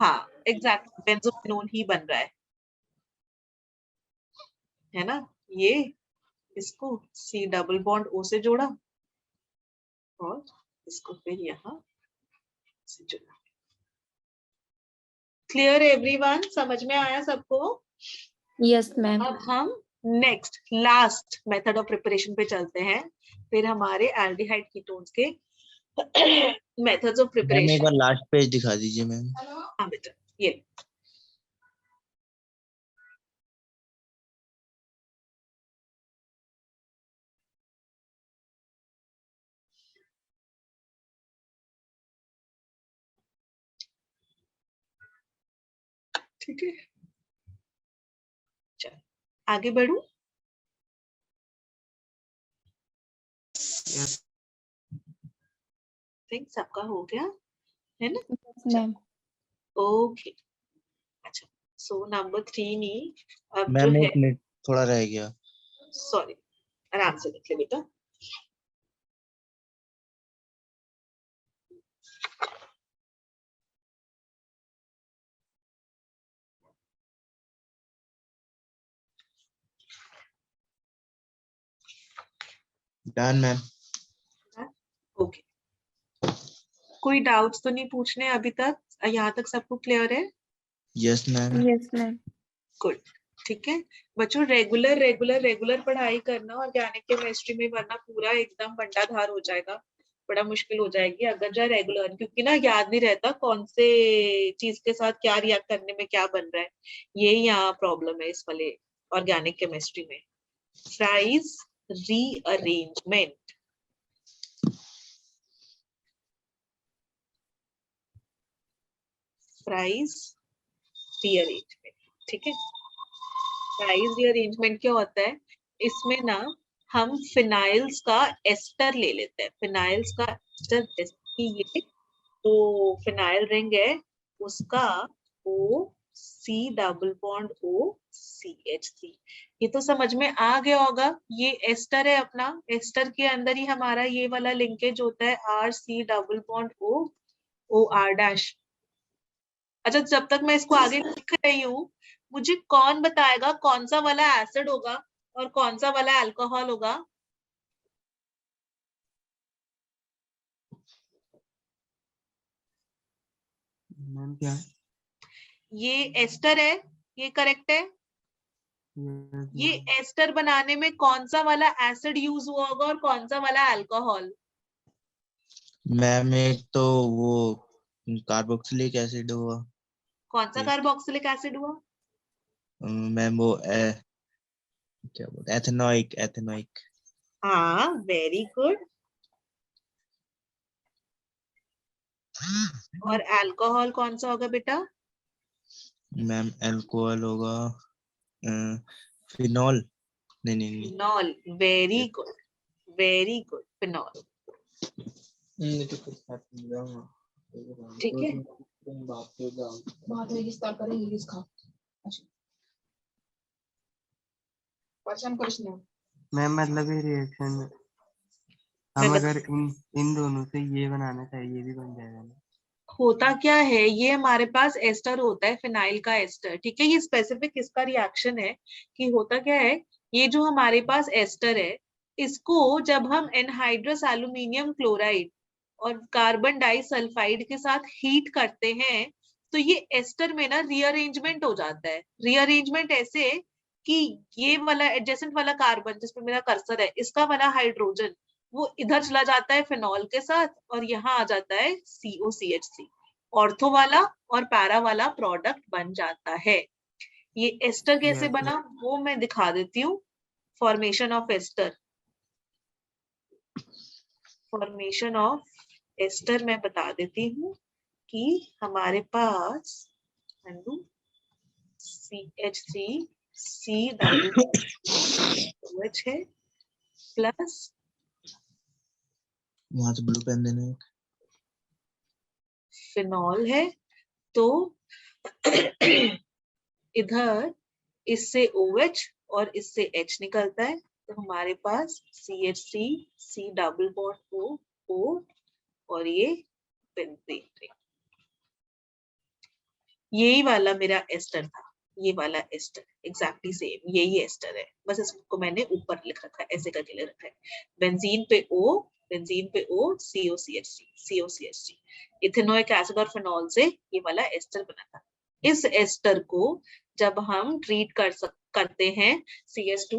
हाँ एग्जैक्ट, बेंजोफिनोन ही बन रहा है ना। ये इसको C डबल बॉन्ड O से जोड़ा और इसको फिर यहाँ से जोड़ा। Clear everyone? समझ में आया सबको? Yes ma'am. अब हम next last method of preparation पे चलते हैं, फिर हमारे एल्डिहाइड कीटोन्स के मेथड्स ऑफ मैम एक प्रिपरेशन। बार लास्ट पेज दिखा दीजिए मैम। हाँ बेटा, ये ठीक है, चल आगे बढ़ू। Yes. थिंक सबका हो गया है ना? मैम ओके, अच्छा सो नंबर 3 नी अब जो मैम है, एक मिनट थोड़ा रह गया। सॉरी, आराम से लिख ले बेटा। Done ma'am. ओके, कोई डाउट्स तो नहीं पूछने अभी तक? यहाँ तक सबको क्लियर है? Yes ma'am. Yes ma'am. Good, ठीक है बच्चों, रेगुलर रेगुलर रेगुलर पढ़ाई करना ऑर्गेनिक केमिस्ट्री में, वरना पूरा एकदम बंटाधार हो जाएगा, बड़ा मुश्किल हो जाएगी अगर जो रेगुलर, क्योंकि ना याद नहीं रहता कौन से चीज के साथ क्या रिएक्ट करने में क्या बन रहा है, यही यहाँ प्रॉब्लम है इस वाले ऑर्गेनिक केमिस्ट्री में। फ्राइज रीअरेंजमेंट, फ्राइज रीअरेंजमेंट, ठीक है। प्राइस रीअरेंजमेंट क्या होता है, इसमें ना हम फिनाइल्स का एस्टर ले लेते हैं, फिनाइल्स का एस्टर, जैसे कि ये तो फिनाइल रिंग है, उसका O C double bond O CH3, ये तो समझ में आ गया होगा, ये एस्टर है अपना, एस्टर के अंदर ही हमारा ये वाला लिंकेज होता है RC double bond O OR dash. अच्छा, जब तक मैं इसको आगे लिख रही हूँ, मुझे कौन बताएगा कौन सा वाला एसिड होगा और कौन सा वाला अल्कोहल होगा? मैम क्या? ये एस्टर है, ये करेक्ट है। Yes, ये मैम। एस्टर बनाने में कौन सा वाला एसिड यूज हुआ होगा और कौन सा वाला अल्कोहल? मैम एक तो वो कार्बोक्सिलिक एसिड हुआ। कौन सा ये- कार्बोक्सिलिक एसिड हुआ? मैम वो क्या बोलते, एथेनोइक एथेनोइक। हाँ, वेरी गुड। और अल्कोहल कौन सा होगा बेटा? मैम अल्कोहल होगा फिनॉल। नहीं नहीं नहीं। Phenol, very good, very good, phenol, ठीक है। मैम मतलब ये रिएक्शन मैं हम बता, अगर इन दोनों से ये बनाना चाहिए, ये भी बन जाएगा ना? होता क्या है, ये हमारे पास एस्टर होता है, फिनाइल का एस्टर, ठीक है। ये स्पेसिफिक इसका रिएक्शन है कि होता क्या है, ये जो हमारे पास एस्टर है, इसको जब हम एनहाइड्रस एल्यूमिनियम क्लोराइड और कार्बन डाइसल्फाइड के साथ हीट करते हैं, तो ये एस्टर में ना रीअरेंजमेंट हो जाता है। रीअरेंजमेंट ऐसे कि ये वाला एडजेसेंट वाला कार्बन जिसपे मेरा कर्सर है, इसका वाला हाइड्रोजन वो इधर चला जाता है फिनॉल के साथ, और यहाँ आ जाता है COCH3, ऑर्थो वाला और पैरा वाला प्रोडक्ट बन जाता है। ये एस्टर कैसे Yes, बना वो मैं दिखा देती हूँ। Formation of ester, formation of ester मैं बता देती हूँ कि हमारे पास CH3 C डबल OH है प्लस वहां से ब्लू पेन देने। फिनॉल है, तो इधर इससे OH और इससे H निकलता है, तो हमारे पास CH3 C double bond O और ये बेंजीन रिंग। यही वाला मेरा एस्टर था, ये वाला एस्टर एग्जैक्टली सेम यही एस्टर है, बस इसको मैंने ऊपर लिख रखा है, ऐसे करके ले रखा है। बेंजीन पे O, बेंजीन पे O, COCH3 इथेनोइक एसिड और फिनॉल से ये वाला एस्टर बना था। इस एस्टर को जब हम ट्रीट करते हैं CS2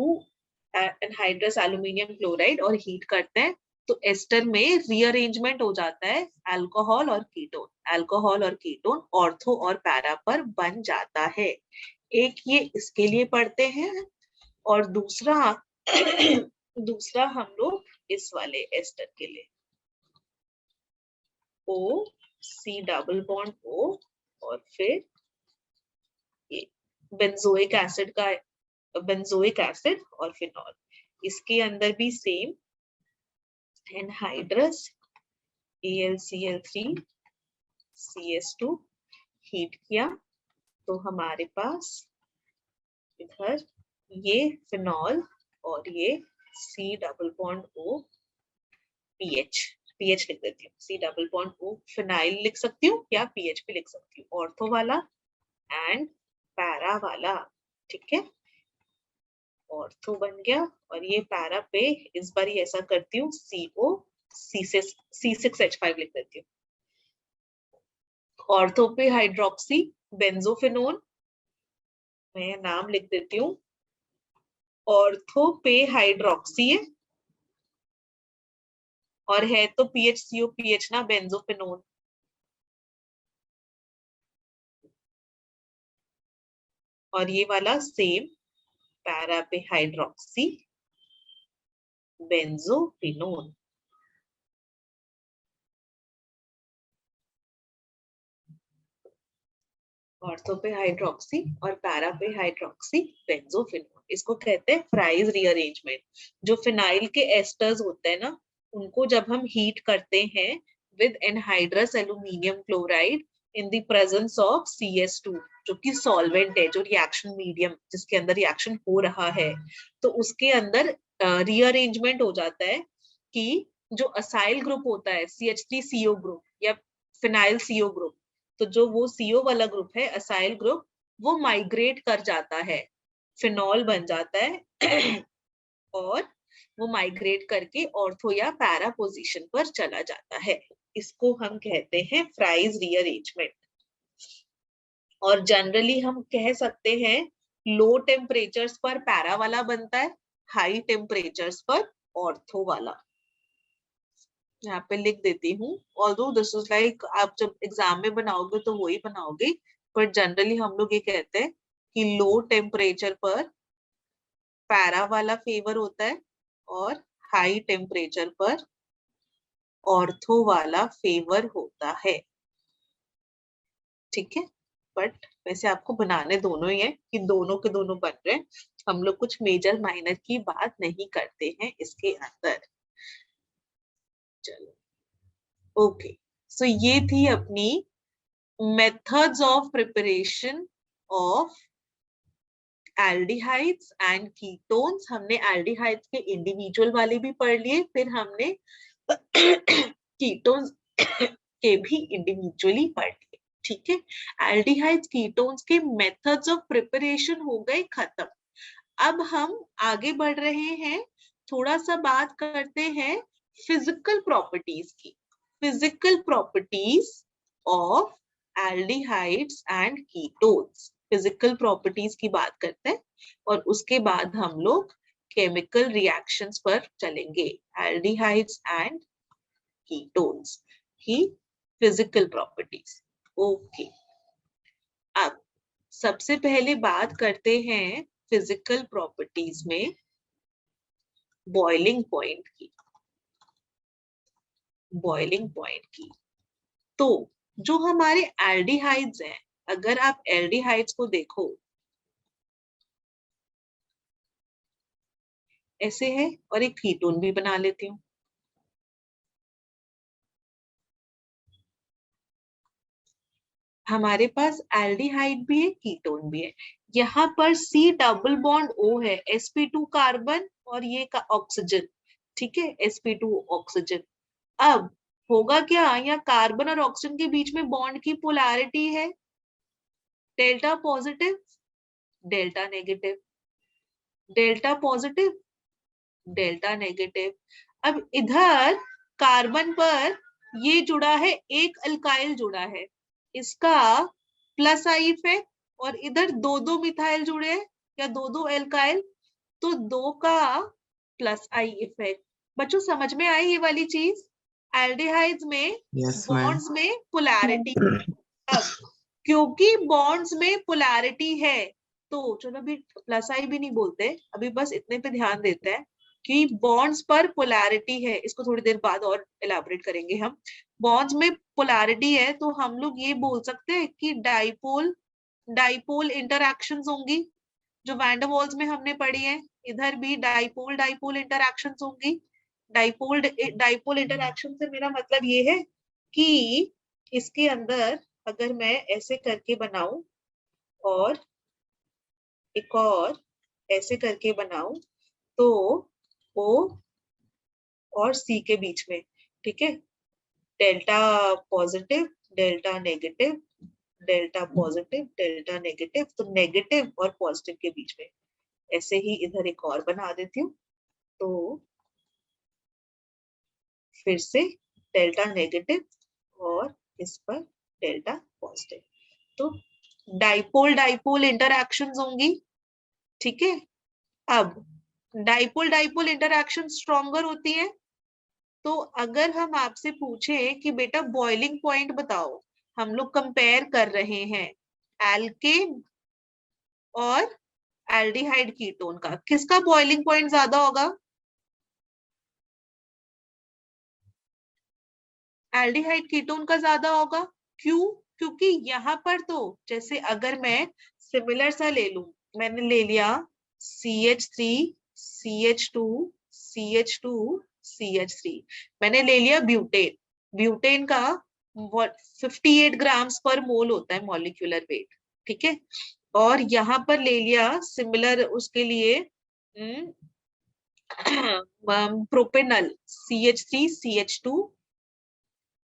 एनहाइड्रस एल्यूमिनियम क्लोराइड और हीट करते हैं तो एस्टर में रीअरेंजमेंट हो जाता है अल्कोहल और कीटोन ऑर्थो और पैरा पर बन जाता है। एक ये इसके लिए पढ़ते हैं और दूसरा दूसरा हम लोग इस वाले एस्टर के लिए O C double bond O और फिर ये बेंजोइक एसिड का बेंजोइक एसिड और फिनॉल, इसके अंदर भी same anhydrous AlCl3 CS2 heat किया तो हमारे पास इधर ये फिनॉल और ये C double bond O PH लिख देती हूँ, C double bond O phenyl लिख सकती हूँ या PH भी लिख सकती हूँ, ऑर्थो वाला एंड पैरा वाला, ठीक है। ऑर्थो बन गया और ये पैरा पे इस बार ही ऐसा करती हूँ CO C6H5 लिख देती हूँ। ऑर्थो पे हाइड्रोक्सी बेंजोफिनोन, मैं नाम लिख देती हूँ, ऑर्थो पे हाइड्रोक्सी है और है तो PHCOPH ना बेंजोफिनोन, और ये वाला सेम पैरा पे हाइड्रोक्सी बेंजोफिनोन। ऑर्थो पे हाइड्रोक्सी और पैरा पे हाइड्रोक्सी बेंजोफिनोन, इसको कहते हैं फ्राइज रीअरेंजमेंट। जो फिनाइल के एस्टर्स होते हैं ना, उनको जब हम हीट करते हैं with anhydrous aluminium chloride in the presence of CS2 जो कि सॉल्वेंट है, जो रिएक्शन मीडियम जिसके अंदर रिएक्शन हो रहा है, तो उसके अंदर रीअरेंजमेंट हो जाता है कि जो असाइल ग्रुप होता है CH3CO ग्रुप या फिनाइल CO ग्रुप, तो जो वो CO वाला ग्रुप है असाइल ग्रुप, वो माइग्रेट कर जाता है, फिनॉल बन जाता है और वो माइग्रेट करके ऑर्थो या पैरा पोजीशन पर चला जाता है। इसको हम कहते हैं फ्राइज रीअरेंजमेंट। और जनरली हम कह सकते हैं लो टेम्परेचर्स पर पैरा वाला बनता है, हाई टेम्परेचर्स पर ऑर्थो वाला। यहाँ पे लिख देती हूँ, ऑल्दो दिस इज लाइक आप जब एग्जाम में बनाओगे तो वही बनाओगे, पर जनरली हम लोग ये कहते हैं कि लो टेम्परेचर पर पैरा वाला फेवर होता है और हाई टेम्परेचर पर ऑर्थो वाला फेवर होता है, ठीक है। बट वैसे आपको बनाने दोनों ही है कि दोनों के दोनों बन रहे हैं, हम लोग कुछ मेजर माइनर की बात नहीं करते हैं इसके अंदर। चलो ओके, सो ये थी अपनी methods of preparation of aldehydes and ketones. हमने एल्डिहाइड्स के इंडिविजुअल वाले भी पढ़ लिए, फिर हमने कीटोन्स के भी इंडिविजुअली पढ़ लिए, ठीक है। एल्डिहाइड्स कीटोन्स के मेथड्स ऑफ प्रिपरेशन हो गए खत्म। अब हम आगे बढ़ रहे हैं, थोड़ा सा बात करते हैं फिजिकल प्रॉपर्टीज की, physical properties of aldehydes and ketones. Physical properties की बात करते हैं और उसके बाद हम लोग केमिकल रिएक्शंस पर चलेंगे। एल्डिहाइड्स एंड कीटोन्स की फिजिकल प्रॉपर्टीज, ओके। अब सबसे पहले बात करते हैं फिजिकल प्रॉपर्टीज में बॉइलिंग पॉइंट की, बॉइलिंग पॉइंट की। तो जो हमारे एल्डिहाइड्स हैं, अगर आप एल्डिहाइड्स को देखो ऐसे है, और एक कीटोन भी बना लेती हूँ, हमारे पास एल्डिहाइड भी है कीटोन भी है। यहाँ पर C डबल बॉन्ड O है, sp2 कार्बन और ये का ऑक्सीजन, ठीक है, sp2 ऑक्सीजन। अब होगा क्या, यहाँ कार्बन और ऑक्सीजन के बीच में बॉन्ड की पोलैरिटी है delta positive delta negative, delta positive delta negative. अब इधर कार्बन पर ये जुड़ा है, एक अल्काइल जुड़ा है, इसका प्लस आई इफेक्ट, और इधर दो दो मिथाइल जुड़े हैं या दो दो एल्काइल, तो 2 का प्लस आई इफेक्ट। बच्चों समझ में आई ये वाली चीज? एल्डिहाइड्स में यस मैम। बॉन्ड्स में पोलैरिटी, अब क्योंकि बॉन्ड्स में पोलैरिटी है तो चलो अभी प्लस आई भी नहीं बोलते, अभी बस इतने पे ध्यान देते हैं कि बॉन्ड्स पर पोलैरिटी है। इसको थोड़ी देर बाद और एलाबोरेट करेंगे हम। बॉन्ड्स में पोलैरिटी है तो हम लोग ये बोल सकते हैं कि डाइपोल डाइपोल इंटरैक्शंस होंगी, जो वैन डर वाल्स में हमने पढ़ी है। इधर भी डाइपोल डाइपोल इंटरैक्शंस होंगी। डाइपोल डाइपोल इंटरैक्शन से मेरा मतलब ये है कि इसके अंदर अगर मैं ऐसे करके बनाऊं और एक और ऐसे करके बनाऊं तो O और C के बीच में, ठीक है, delta positive delta negative, delta positive delta negative, तो नेगेटिव और पॉजिटिव के बीच में ऐसे ही इधर एक और बना देती हूँ। तो फिर से डेल्टा नेगेटिव और इस पर डेल्टा पॉजिटिव, तो डाइपोल डाइपोल इंटरैक्शंस होंगी, ठीक है। अब डाइपोल डाइपोल इंटरैक्शन स्ट्रॉन्गर होती है, तो अगर हम आपसे पूछें कि बेटा बॉइलिंग पॉइंट बताओ, हम लोग कंपेयर कर रहे हैं एल्केन और एल्डिहाइड कीटोन का, किसका बॉइलिंग पॉइंट ज्यादा होगा? एल्डिहाइड कीटोन का ज्यादा होगा। क्यों? क्योंकि यहाँ पर तो जैसे अगर मैं सिमिलर सा ले लूं, मैंने ले लिया CH3 CH2 CH2 CH3, मैंने ले लिया ब्यूटेन। ब्यूटेन का 58 ग्राम्स पर मोल होता है मॉलिक्यूलर वेट, ठीक है। और यहाँ पर ले लिया सिमिलर उसके लिए प्रोपेनल CH3 CH2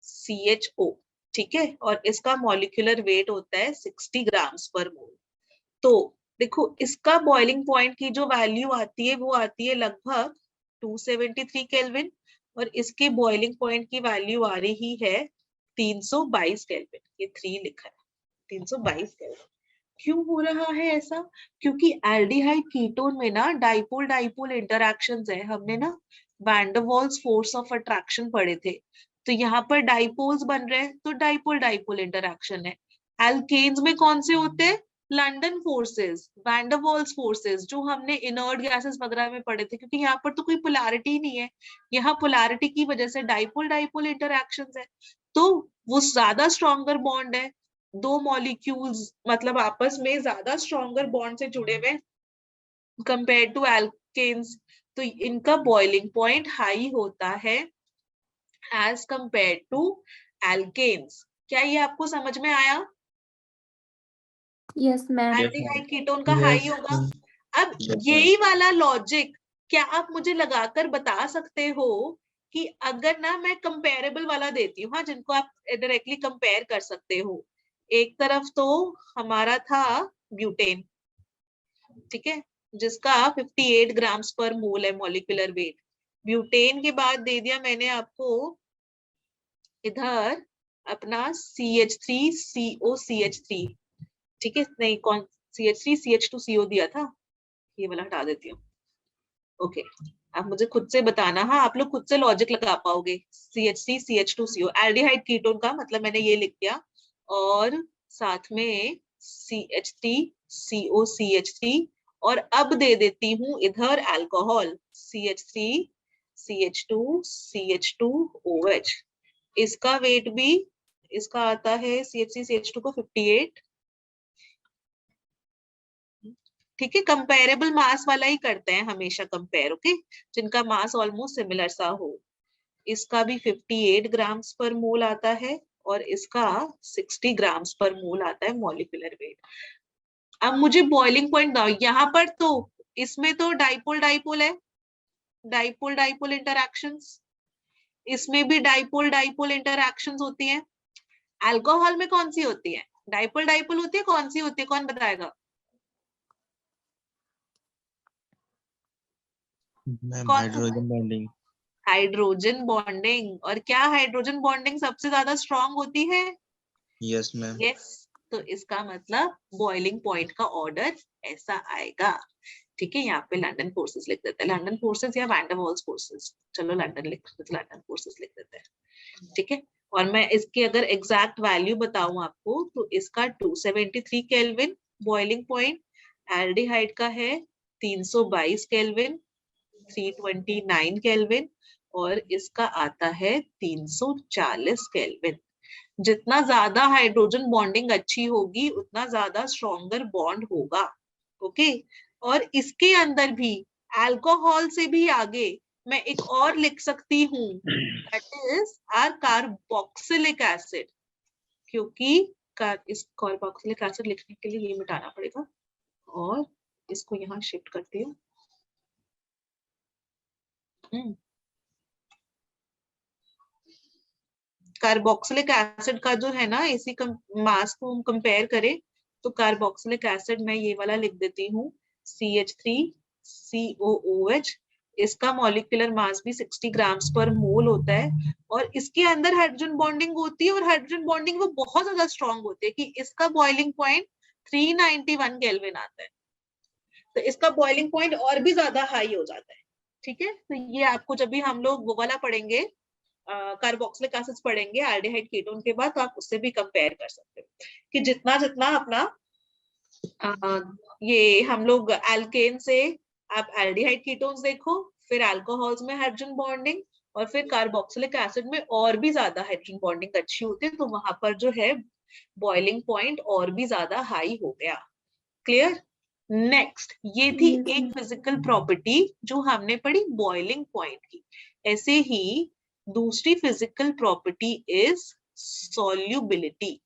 CHO, ठीक है, और इसका मॉलिक्यूलर वेट होता है 60 ग्राम्स पर मोल। तो देखो इसका बॉइलिंग पॉइंट की जो वैल्यू आती है वो आती है लगभग 273 केल्विन, और इसके बॉइलिंग पॉइंट की वैल्यू आ रही है 322 केल्विन। ये 3 लिखा है, 322 केल्विन। क्यों हो रहा है ऐसा? क्योंकि एल्डिहाइड कीटोन में ना डाइपोल डाइपोल इंटरैक्शंस है। हमने ना van der Waals force of attraction पढ़े थे, तो यहाँ पर डाइपोल्स बन रहे हैं तो डाइपोल डाइपोल इंटरैक्शन है। एल्केन्स में कौन से होते हैं? London forces, van der Waals forces, जो हमने इनर्ट गैसेस वगैरह में पढ़े थे, क्योंकि यहाँ पर तो कोई पोलैरिटी ही नहीं है। यहाँ पोलैरिटी की वजह से डाइपोल डाइपोल इंटरैक्शंस है, तो वो ज्यादा स्ट्रॉन्गर बॉन्ड है। दो मॉलिक्यूल्स मतलब आपस में ज्यादा स्ट्रॉन्गर बॉन्ड से जुड़े हुए कंपेयर टू एल्केन्स, तो इनका बॉइलिंग पॉइंट हाई होता है एज कंपेयर टू एल्केन्स। क्या ये आपको समझ में आया? Yes ma'am. एल्डिहाइड कीटोन का हाई होगा। अब Yes, यही वाला लॉजिक क्या आप मुझे लगाकर बता सकते हो कि अगर ना मैं कंपेरेबल वाला देती हूँ, हाँ, जिनको आप डायरेक्टली कंपेयर कर सकते हो। एक तरफ तो हमारा था ब्यूटेन, ठीक है, जिसका 58 ग्राम्स पर मोल है मॉलिक्यूलर वेट। ब्यूटेन के बाद दे दिया मैंने आपको इधर अपना CH3COCH3, ठीक है, नहीं कौन CH3CH2CO दिया था, ये वाला हटा देती हूँ। ओके, आप मुझे खुद से बताना, हाँ आप लोग खुद से लॉजिक लगा पाओगे। CH3CH2CO एल्डिहाइड कीटोन का मतलब मैंने ये लिख दिया, और साथ में CH3COCH3, और अब दे देती हूँ इधर अल्कोहल CH3CH2CH2OH। इसका वेट भी इसका आता है CH3CH2 को 58, ठीक है। कंपेरेबल मास वाला ही करते हैं हमेशा कंपेयर, ओके, जिनका मास ऑलमोस्ट सिमिलर सा हो। इसका भी 58 ग्राम्स पर मोल आता है और इसका 60 ग्राम्स पर मोल आता है मॉलिक्यूलर वेट। अब मुझे बॉइलिंग पॉइंट दाओ, यहाँ पर तो इसमें तो डाइपोल डाइपोल है, डाइपोल डाइपोल इंटरैक्शंस, इसमें भी डाइपोल डाइपोल इंटरैक्शंस होती हैं। अल्कोहल में कौन सी होती है? डाइपोल डाइपोल होती है, कौन सी होती है, कौन बताएगा? मैम कौन हाइड्रोजन बॉन्डिंग। Hydrogen bonding. और क्या हाइड्रोजन बॉन्डिंग सबसे ज्यादा स्ट्रॉन्ग होती है? Yes ma'am. यस, तो इसका मतलब बॉइलिंग पॉइंट का ऑर्डर ऐसा आएगा। ठीक है, यहाँ पे लंदन फोर्सेस लिख देते हैं, लंदन फोर्सेस या वैन डर वाल्स फोर्सेस, चलो लंदन लिख देते, लंदन फोर्सेस लिख देते हैं। ठीक है, और मैं इसकी अगर एग्जैक्ट वैल्यू बताऊं आपको तो इसका 273 केल्विन बॉइलिंग पॉइंट, एल्डिहाइड का है 322 केल्विन, 329 केल्विन, और इसका आता है 340 केल्विन। जितना ज्यादा हाइड्रोजन बॉन्डिंग अच्छी होगी उतना ज्यादा स्ट्रॉन्गर बॉन्ड होगा। ओके, और इसके अंदर भी अल्कोहल से भी आगे मैं एक और लिख सकती हूँ, that is R carboxylic acid, क्योंकि इस कार्बोक्सिलिक एसिड लिखने के लिए ये मिटाना पड़ेगा और इसको यहाँ शिफ्ट करती हूँ। कार्बोक्सिलिक एसिड का जो है ना, इसी मास को हम कंपेयर करें तो कार्बोक्सिलिक एसिड मैं ये वाला लिख देती हूँ CH3COOH। इसका मॉलिक्यूलर मास भी 60 ग्राम्स पर मोल होता है और इसके अंदर हाइड्रोजन बॉन्डिंग होती है और हाइड्रोजन बॉन्डिंग वो बहुत ज्यादा स्ट्रॉन्ग होती है कि इसका बॉइलिंग पॉइंट 391 केल्विन आता है, तो इसका बॉइलिंग पॉइंट और भी ज्यादा हाई हो जाता है। ठीक है, तो ये आपको जब भी हम लोग वो वाला पढ़ेंगे, कार्बोक्सिलिक एसिड्स पढ़ेंगे एल्डिहाइड कीटोन के बाद, तो आप उससे भी कंपेयर कर सकते हो कि जितना जितना अपना ये हम लोग एल्केन से आप एल्डिहाइड कीटोन्स देखो, फिर अल्कोहल्स में हाइड्रोजन बॉन्डिंग, और फिर कार्बोक्सिलिक एसिड में और भी ज्यादा हाइड्रोजन बॉन्डिंग अच्छी होती है, तो वहां पर जो है बॉइलिंग पॉइंट और भी ज्यादा हाई हो गया। क्लियर? नेक्स्ट, ये थी एक फिजिकल प्रॉपर्टी जो हमने पढ़ी बॉइलिंग पॉइंट की। ऐसे ही दूसरी फिजिकल प्रॉपर्टी इज सॉल्युबिलिटी।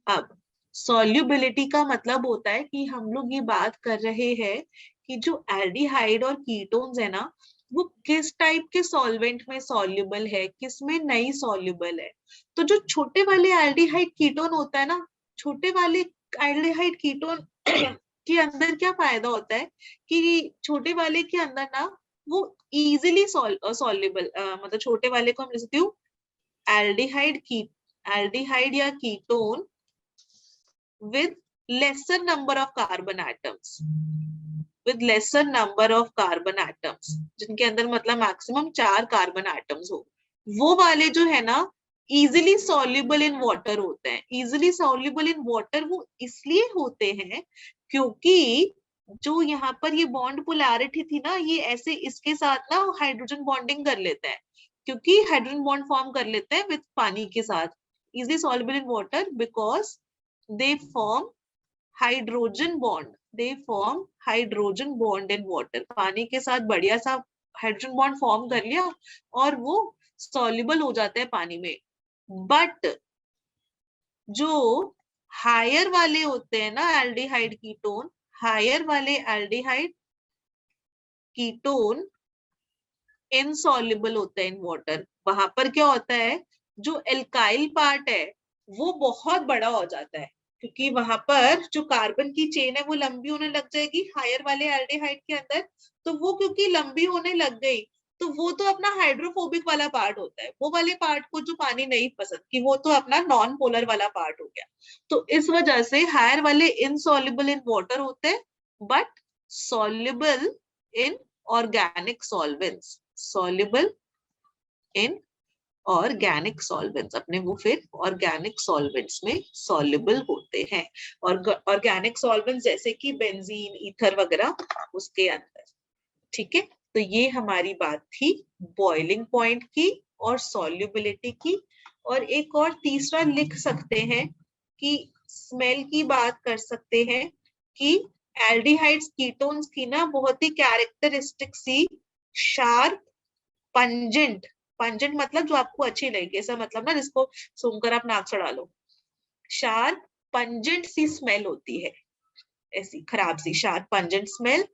अब सॉल्युबिलिटी का मतलब होता है कि हम लोग ये बात कर रहे हैं कि जो एल्डिहाइड और कीटोन्स है ना, वो किस टाइप के सॉल्वेंट में सॉल्युबल है, किस में नहीं सॉल्युबल है। तो जो छोटे वाले एल्डिहाइड कीटोन होता है ना, छोटे वाले एल्डिहाइड कीटोन के अंदर क्या फायदा होता है कि छोटे वाले के अंदर ना वो इजीली सॉल्युबल, मतलब छोटे वाले को हम लिखते हूँ एल्डिहाइड या ketone with lesser number of carbon atoms, with lesser number of carbon atoms, जिनके अंदर मतलब मैक्सिमम 4 कार्बन एटम्स हो, वो वाले जो है ना इजिली सॉल्युबल इन वाटर होते हैं। इजिली सॉल्युबल इन वाटर वो इसलिए होते हैं क्योंकि जो यहाँ पर ये बॉन्ड पोलैरिटी थी ना, ये ऐसे इसके साथ ना हाइड्रोजन बॉन्डिंग कर लेते हैं, क्योंकि हाइड्रोजन बॉन्ड फॉर्म कर लेते हैं विद पानी के साथ। Easily soluble in water because they form hydrogen bond, they form hydrogen bond in water। पानी के साथ बढ़िया सा हाइड्रोजन बॉन्ड फॉर्म कर लिया और वो सॉल्युबल हो जाता है पानी में। बट जो हायर वाले होते हैं ना एल्डिहाइड कीटोन, हायर वाले एल्डिहाइड कीटोन इनसॉल्युबल होते हैं इन वाटर। वहां पर क्या होता है, जो एल्काइल पार्ट है वो बहुत बड़ा हो जाता है, क्योंकि वहां पर जो कार्बन की चेन है वो लंबी होने लग जाएगी हायर वाले एल्डिहाइड के अंदर। तो वो क्योंकि लंबी होने लग गई, तो वो तो अपना हाइड्रोफोबिक वाला पार्ट होता है, वो वाले पार्ट को जो पानी नहीं पसंद कि वो तो अपना नॉन पोलर वाला पार्ट हो गया। तो इस वजह से हायर वाले इनसॉल्युबल इन वाटर होते हैं but soluble in organic solvents, soluble in organic solvents, अपने वो फिर ऑर्गेनिक सॉल्वेंट्स में सॉल्युबल होते हैं। और ऑर्गेनिक सॉल्वेंट्स जैसे कि बेंजीन, ईथर वगैरह उसके अंदर। ठीक है, तो ये हमारी बात थी बॉइलिंग पॉइंट की और सॉल्युबिलिटी की। और एक और तीसरा लिख सकते हैं कि स्मेल की बात कर सकते हैं कि एल्डिहाइड्स कीटोन्स की ना बहुत ही कैरेक्टरिस्टिक सी शार्प पंजेंट, पंजेंट मतलब जो आपको अच्छी लगे, ऐसा मतलब ना जिसको सूंघकर आप नाक चढ़ा लो, शार्प पंजेंट सी स्मेल होती है, ऐसी खराब सी शार्प पंजेंट स्मेल।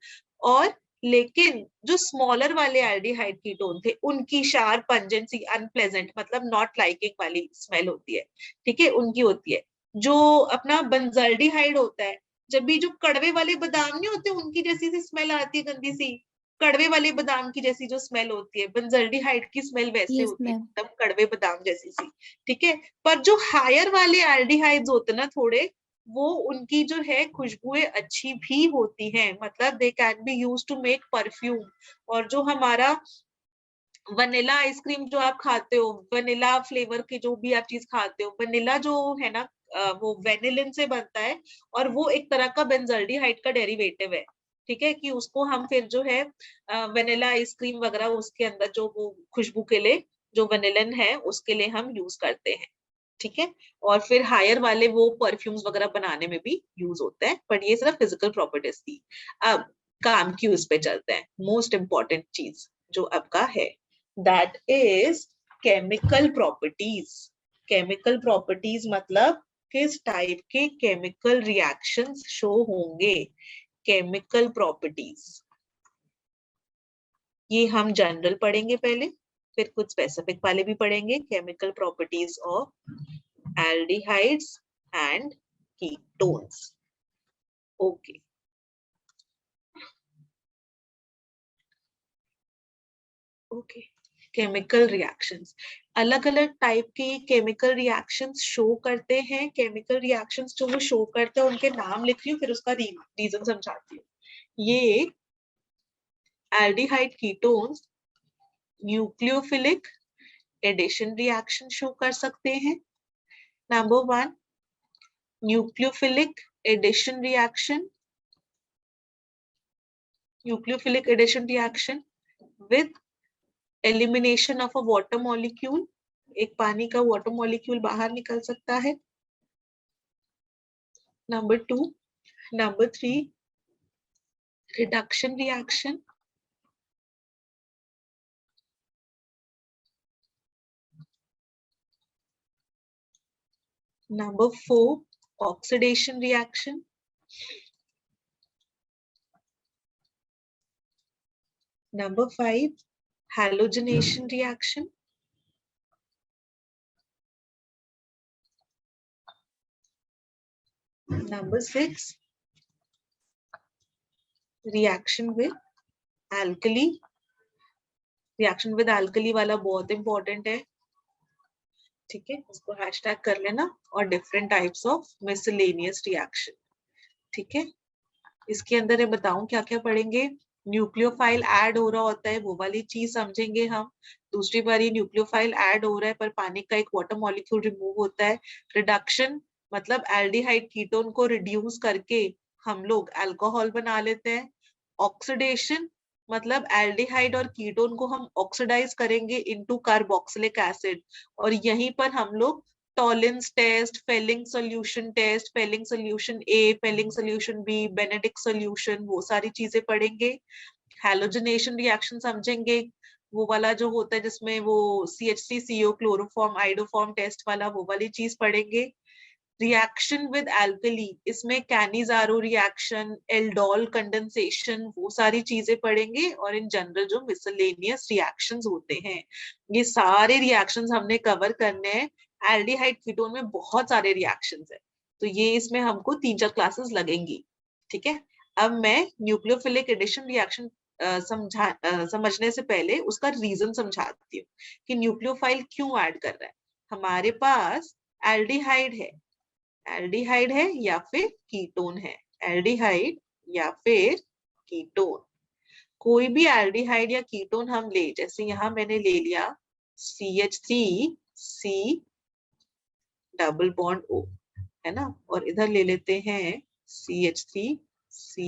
और लेकिन जो स्मॉलर वाले एल्डिहाइड कीटोन थे उनकी शार्प पंजेंट सी अनप्लेजेंट मतलब नॉट लाइकिंग वाली स्मेल होती है। ठीक है, उनकी होती है। जो अपना बेंजल्डिहाइड होता है, जब भी जो कड़वे वाले बादाम नहीं होते उनकी जैसी सी स्मेल आती है गंदी सी, कड़वे वाले बादाम की जैसी जो स्मेल होती है, बेंजल्डिहाइड की स्मेल वैसे यस होती है, मैम। एकदम कड़वे बादाम जैसी सी। ठीक है, पर जो हायर वाले एल्डिहाइड्स होते हैं ना थोड़े, वो उनकी जो है खुशबुएं अच्छी भी होती हैं, मतलब they can be use to make perfume. और जो हमारा वनीला आइसक्रीम जो आप खाते हो, वनीला फ्लेवर की जो भी आप चीज खाते हो, वनीला जो है ना वो वेनिलिन से बनता है, और वो एक तरह का बेंजल्डिहाइड का डेरिवेटिव है। ठीक है, कि उसको हम फिर जो है वनीला आइसक्रीम वगैरह उसके अंदर जो वो खुशबू के लिए जो वेनिलिन है उसके लिए हम यूज करते हैं। ठीक है, और फिर हायर वाले वो परफ्यूम्स वगैरह बनाने में भी यूज होता है, बट ये सिर्फ फिजिकल प्रॉपर्टीज थी। अब काम की उस पे चलते हैं, मोस्ट इंपॉर्टेंट चीज जो अब का है, that is chemical properties. Chemical properties मतलब किस टाइप के केमिकल रिएक्शंस शो होंगे। केमिकल प्रॉपर्टीज ये हम जनरल पढ़ेंगे पहले, फिर कुछ स्पेसिफिक वाले भी पढ़ेंगे। Chemical properties of aldehydes and ketones. Okay. Okay. Chemical reactions, अलग अलग टाइप के केमिकल रिएक्शंस शो करते हैं। केमिकल रिएक्शंस जो वो शो करते हैं उनके नाम लिख रही हूँ, फिर उसका रीजन समझाती हूँ। ये aldehyde ketones nucleophilic addition reaction show कर सकते हैं। Number 1, nucleophilic addition reaction, nucleophilic addition reaction with elimination of a water molecule, एक पानी का water molecule बाहर निकल सकता है। Number 2, Number 3, reduction reaction, Number 4, oxidation reaction, Number 5, halogenation reaction, Number 6, reaction with alkali। Reaction with alkali वाला बहुत इंपॉर्टेंट है, ठीक है, इसको हैशटैग कर लेना। और different types of miscellaneous reaction. ठीक है, इसके अंदर ये बताऊं क्या क्या पढ़ेंगे। न्यूक्लियोफाइल ऐड हो रहा होता है, वो वाली चीज समझेंगे हम। दूसरी बारी न्यूक्लियोफाइल ऐड हो रहा है पर पानी का एक वाटर मॉलिक्यूल रिमूव होता है। रिडक्शन मतलब एल्डिहाइड कीटोन को रिड्यूस करके हम लोग अल्कोहल बना लेते हैं। ऑक्सीडेशन मतलब एल्डिहाइड और कीटोन को हम ऑक्सीडाइज करेंगे इनटू कार्बोक्सिलिक एसिड, और यहीं पर हम लोग Tollens test, Fehling solution test, Fehling solution A, Fehling solution B, Benedict solution, वो सारी चीजें पढ़ेंगे। हैलोजनेशन रिएक्शन समझेंगे, वो वाला जो होता है जिसमें वो CH3CO क्लोरोफॉर्म आइडोफॉर्म टेस्ट वाला, वो वाली चीज पढ़ेंगे। रिएक्शन विद एल्कली, इसमें कैनिजारो रिएक्शन, एल्डोल कंडेंसेशन, वो सारी चीजें पढ़ेंगे। और इन जनरल जो मिसलेनियस रिएक्शंस होते हैं, ये सारे रिएक्शंस हमने कवर करने हैं। एल्डिहाइड कीटोन में बहुत सारे रिएक्शंस है, तो ये इसमें हमको 3-4 क्लासेस लगेंगी। ठीक है, अब मैं न्यूक्लियोफिलिक एडिशन रिएक्शन समझने से पहले उसका रीजन समझाती हूँ कि न्यूक्लियोफाइल क्यों ऐड कर रहा है। हमारे पास एल्डिहाइड है या फिर कीटोन है, एल्डिहाइड या फिर कीटोन। कोई भी एल्डिहाइड या कीटोन हम ले, जैसे यहां मैंने ले लिया CH3C डबल बॉन्ड O, है ना, और इधर ले लेते हैं CH3C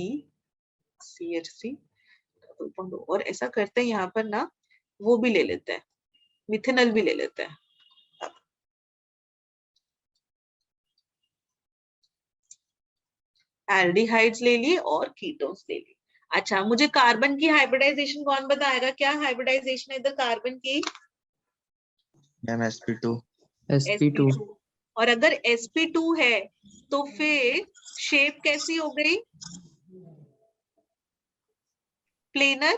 डबल बॉन्ड O, और ऐसा करते हैं यहाँ पर ना वो भी ले लेते हैं, मिथेनॉल भी ले लेते हैं। एल्डिहाइड्स ले लिए और कीटोन्स ले लिए। अच्छा, मुझे कार्बन की हाइब्रिडाइजेशन कौन बताएगा, क्या हाइब्रिडाइजेशन है इधर कार्बन की? Ma'am sp2। sp2 और अगर sp2 है तो फिर शेप कैसी हो गई? Planar,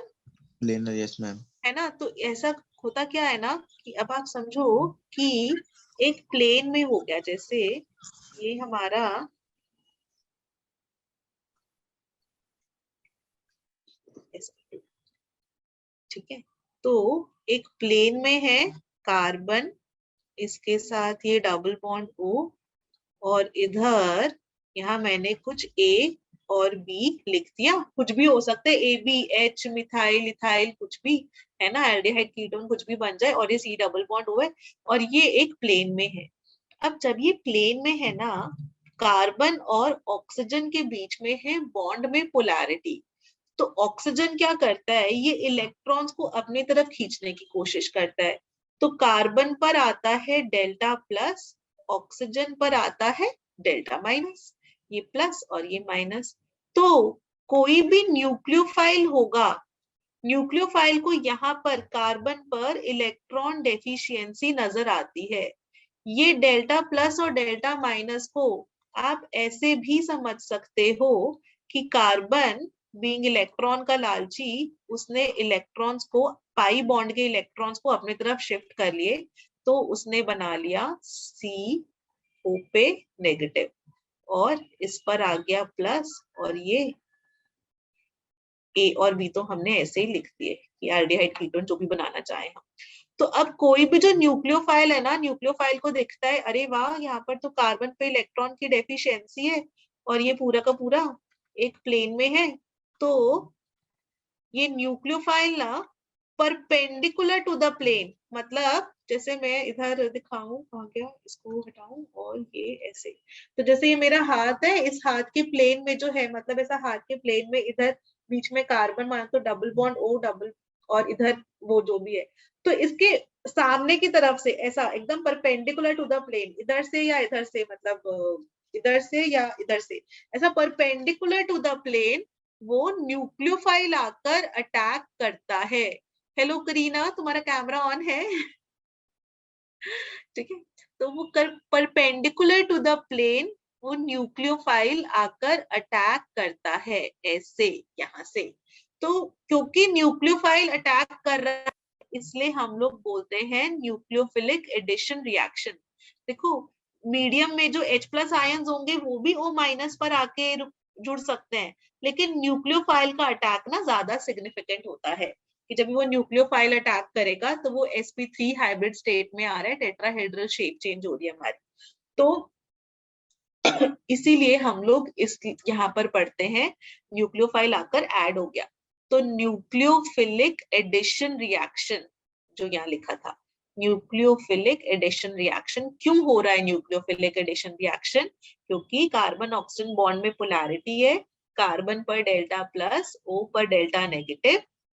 planar, yes ma'am. है ना। तो ऐसा होता क्या है ना कि अब आप समझो कि एक प्लेन में हो गया, जैसे ये हमारा ठीक है, तो एक प्लेन में है कार्बन, इसके साथ ये डबल बॉन्ड O, और इधर यहाँ मैंने कुछ A और B लिख दिया, कुछ भी हो सकता है, ABH, मिथाइल, इथाइल, कुछ भी है ना, एल्डिहाइड कीटोन कुछ भी बन जाए, और ये C डबल बॉन्ड O है, और ये एक प्लेन में है। अब जब ये प्लेन में है ना, कार्बन और ऑक्सीजन के बीच में है बॉन्ड में पोलैरिटी, तो ऑक्सीजन क्या करता है, ये इलेक्ट्रॉन्स को अपनी तरफ खींचने की कोशिश करता है, तो कार्बन पर आता है डेल्टा प्लस, ऑक्सीजन पर आता है डेल्टा माइनस, ये प्लस और ये माइनस। तो कोई भी न्यूक्लियोफाइल होगा, न्यूक्लियोफाइल को यहाँ पर कार्बन पर इलेक्ट्रॉन डेफिशिएंसी नजर आती है। ये डेल्टा प्लस और डेल्टा माइनस को आप ऐसे भी समझ सकते हो कि कार्बन बीइंग इलेक्ट्रॉन का लालची, उसने इलेक्ट्रॉन्स को, पाई बॉन्ड के इलेक्ट्रॉन्स को अपनी तरफ शिफ्ट कर लिए, तो उसने बना लिया CO पे नेगेटिव, और इस पर आ गया प्लस, और ये A और B तो हमने ऐसे ही लिख दिए कि एल्डिहाइड कीटोन जो भी बनाना चाहे हम। तो अब कोई भी जो न्यूक्लियोफाइल है ना, न्यूक्लियोफाइल को देखता है, अरे वाह, यहाँ पर तो कार्बन पे इलेक्ट्रॉन की डेफिशिएंसी है, और ये पूरा का पूरा एक प्लेन में है, तो ये न्यूक्लियोफाइल ना परपेंडिकुलर टू द प्लेन, मतलब जैसे मैं इधर दिखाऊं, कहाँ गया, इसको हटाऊं, और ये ऐसे, तो जैसे ये मेरा हाथ है, इस हाथ के प्लेन में जो है, मतलब ऐसा हाथ के प्लेन में इधर बीच में कार्बन मान, तो डबल बॉन्ड O डबल, और इधर वो जो भी है, तो इसके सामने की तरफ से ऐसा एकदम परपेंडिकुलर टू द प्लेन, इधर से या इधर से, मतलब इधर से या इधर से, ऐसा परपेंडिकुलर टू द प्लेन वो न्यूक्लियोफाइल आकर अटैक करता है। हेलो करीना, तुम्हारा कैमरा ऑन है? ठीक है, तो वो परपेंडिकुलर टू द प्लेन वो न्यूक्लियोफाइल आकर अटैक करता है, ऐसे यहाँ से। तो क्योंकि न्यूक्लियोफाइल अटैक कर रहा है, इसलिए हम लोग बोलते हैं न्यूक्लियोफिलिक एडिशन रिएक्शन। देखो, मीडियम में जो H+ आयंस होंगे वो भी O- पर आके जुड़ सकते हैं, लेकिन न्यूक्लियोफाइल का अटैक ना ज्यादा सिग्निफिकेंट होता है, कि जब वो न्यूक्लियोफाइल अटैक करेगा तो वो sp3 हाइब्रिड स्टेट में आ रहा है, टेट्राहेड्रल शेप चेंज हो रही है हमारी, तो इसीलिए हम लोग इस यहाँ पर पढ़ते हैं न्यूक्लियोफाइल आकर ऐड हो गया, तो न्यूक्लियोफिलिक एडिशन रिएक्शन जो यहाँ लिखा था, न्यूक्लियोफिलिक एडिशन रिएक्शन क्यों हो रहा है, न्यूक्लियोफिलिक एडिशन रिएक्शन क्योंकि कार्बन ऑक्सीजन बॉन्ड में पोलैरिटी है, कार्बन पर डेल्टा प्लस, O पर डेल्टा नेगेटिव,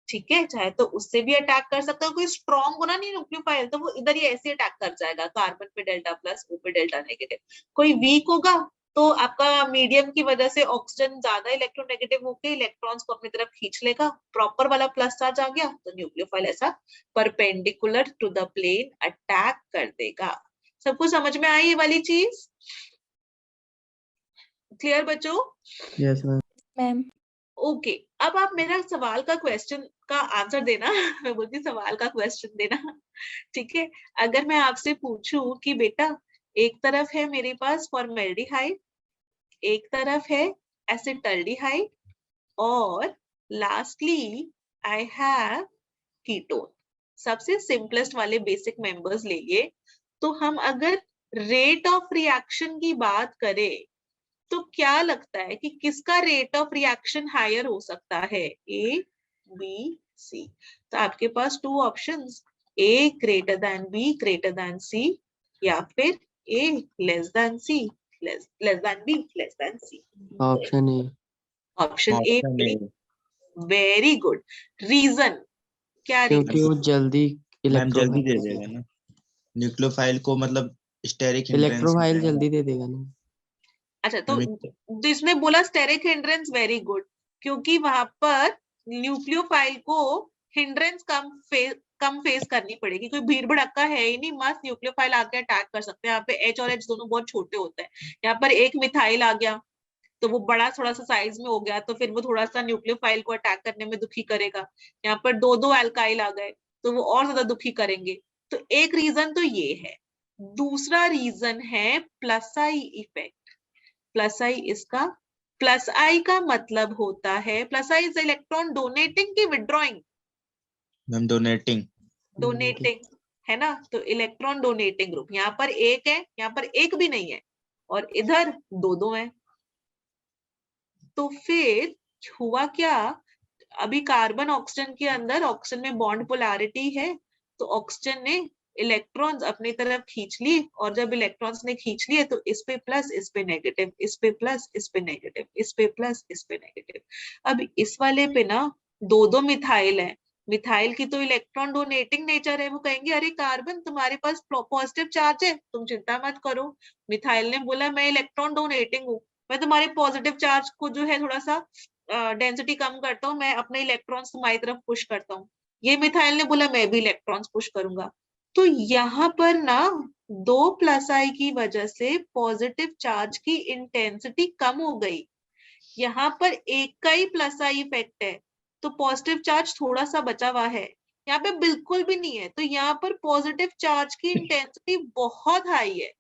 ठीक है, चाहे तो उससे भी अटैक कर सकता है, कोई स्ट्रॉन्ग होना नहीं न्यूक्लियोफाइल, तो वो इधर ही ऐसे अटैक कर जाएगा, कार्बन पे डेल्टा प्लस, O पे डेल्टा नेगेटिव। कोई वीक होगा तो आपका मीडियम की वजह से ऑक्सीजन ज्यादा इलेक्ट्रोनेगेटिव होकर इलेक्ट्रॉन्स को अपनी तरफ खींच लेगा, प्रॉपर वाला प्लस चार्ज आ गया, तो न्यूक्लियोफाइल ऐसा perpendicular to the plane attack कर देगा। सबको समझ में आई ये वाली चीज? क्लियर बच्चों? Yes ma'am. मैम ओके, अब आप मेरा सवाल का क्वेश्चन का आंसर देना मैं बोलती सवाल का क्वेश्चन देना, ठीक है। अगर मैं आपसे पूछूं कि बेटा, एक तरफ है मेरे पास फॉर्मेल्डिहाइड, एक तरफ है एसिटल्डिहाइड, और लास्टली आई हैव कीटोन, सबसे सिंपलेस्ट वाले बेसिक मेंबर्स लेंगे, तो हम अगर रेट ऑफ रिएक्शन की बात करें तो क्या लगता है कि किसका रेट ऑफ रिएक्शन हायर हो सकता है, A, B, C? तो आपके पास 2 options, A greater than B greater than C, या फिर A less than C less than B less than C। Option A. Option A, option A. Very good. Reason क्या? क्योंकि रीजन? वो जल्दी मैम जल्दी दे इलेक्ट्रोफाइल देगा ना न्यूक्लियोफाइल को, मतलब स्टेरिक हिंड्रेंस इलेक्ट्रोफाइल मिलेगा। जल्दी दे देगा ना। अच्छा, तो इसने बोला स्टेरिक हिंड्रेंस, वेरी गुड, क्योंकि वहां पर न्यूक्लियोफाइल को हिंड्रेंस कम फेस करनी पड़ेगी, कोई भीड़ भड़क्का है ही नहीं, मस्त न्यूक्लियोफाइल आके अटैक कर सकते हैं। यहाँ पे H और H दोनों बहुत छोटे होते हैं, यहाँ पर एक मिथाइल आ गया तो वो बड़ा थोड़ा सा साइज में हो गया, तो फिर वो थोड़ा सा न्यूक्लियोफाइल को अटैक करने में दुखी करेगा। यहाँ पर दो दो एल्काइल आ गए तो वो और ज्यादा दुखी करेंगे। तो एक रीजन तो ये है। दूसरा रीजन है प्लस आई इफेक्ट। प्लस आई इसका, प्लस आई का मतलब होता है, plus I is electron donating की विड्रॉइंग? Ma'am donating. डोनेटिंग है ना, तो इलेक्ट्रॉन डोनेटिंग ग्रुप, यहाँ पर एक है, यहाँ पर एक भी नहीं है, और इधर दो दो है। तो फिर हुआ क्या, अभी कार्बन ऑक्सीजन के अंदर, ऑक्सीजन में बॉन्ड पोलैरिटी है, तो ऑक्सीजन ने इलेक्ट्रॉन्स अपनी तरफ खींच लिए, और जब इलेक्ट्रॉन्स ने खींच लिए तो इस पे प्लस, इस पे नेगेटिव, इस पे प्लस, इस पे नेगेटिव, इस पे प्लस, इस पे नेगेटिव। अब इस वाले पे ना दो दो मिथाइल है, मिथाइल की तो इलेक्ट्रॉन डोनेटिंग नेचर है, वो कहेंगे अरे कार्बन तुम्हारे पास पॉजिटिव चार्ज है, तुम चिंता मत करो। मिथाइल ने बोला मैं इलेक्ट्रॉन डोनेटिंग हूँ, मैं तुम्हारे पॉजिटिव चार्ज को जो है थोड़ा सा डेंसिटी कम करता हूँ, मैं अपने इलेक्ट्रॉन्स तुम्हारी तरफ पुश करता हूँ। ये मिथाइल ने बोला मैं भी इलेक्ट्रॉन्स पुश करूंगा। तो यहाँ पर ना दो प्लस आई की वजह से पॉजिटिव चार्ज की इंटेंसिटी कम हो गई, यहाँ पर एक का ही प्लस आई इफेक्ट है, तो पॉजिटिव चार्ज थोड़ा सा बचा हुआ है, यहाँ पे बिल्कुल भी नहीं है। तो यहाँ पर पॉजिटिव चार्ज की इंटेंसिटी बहुत हाई है।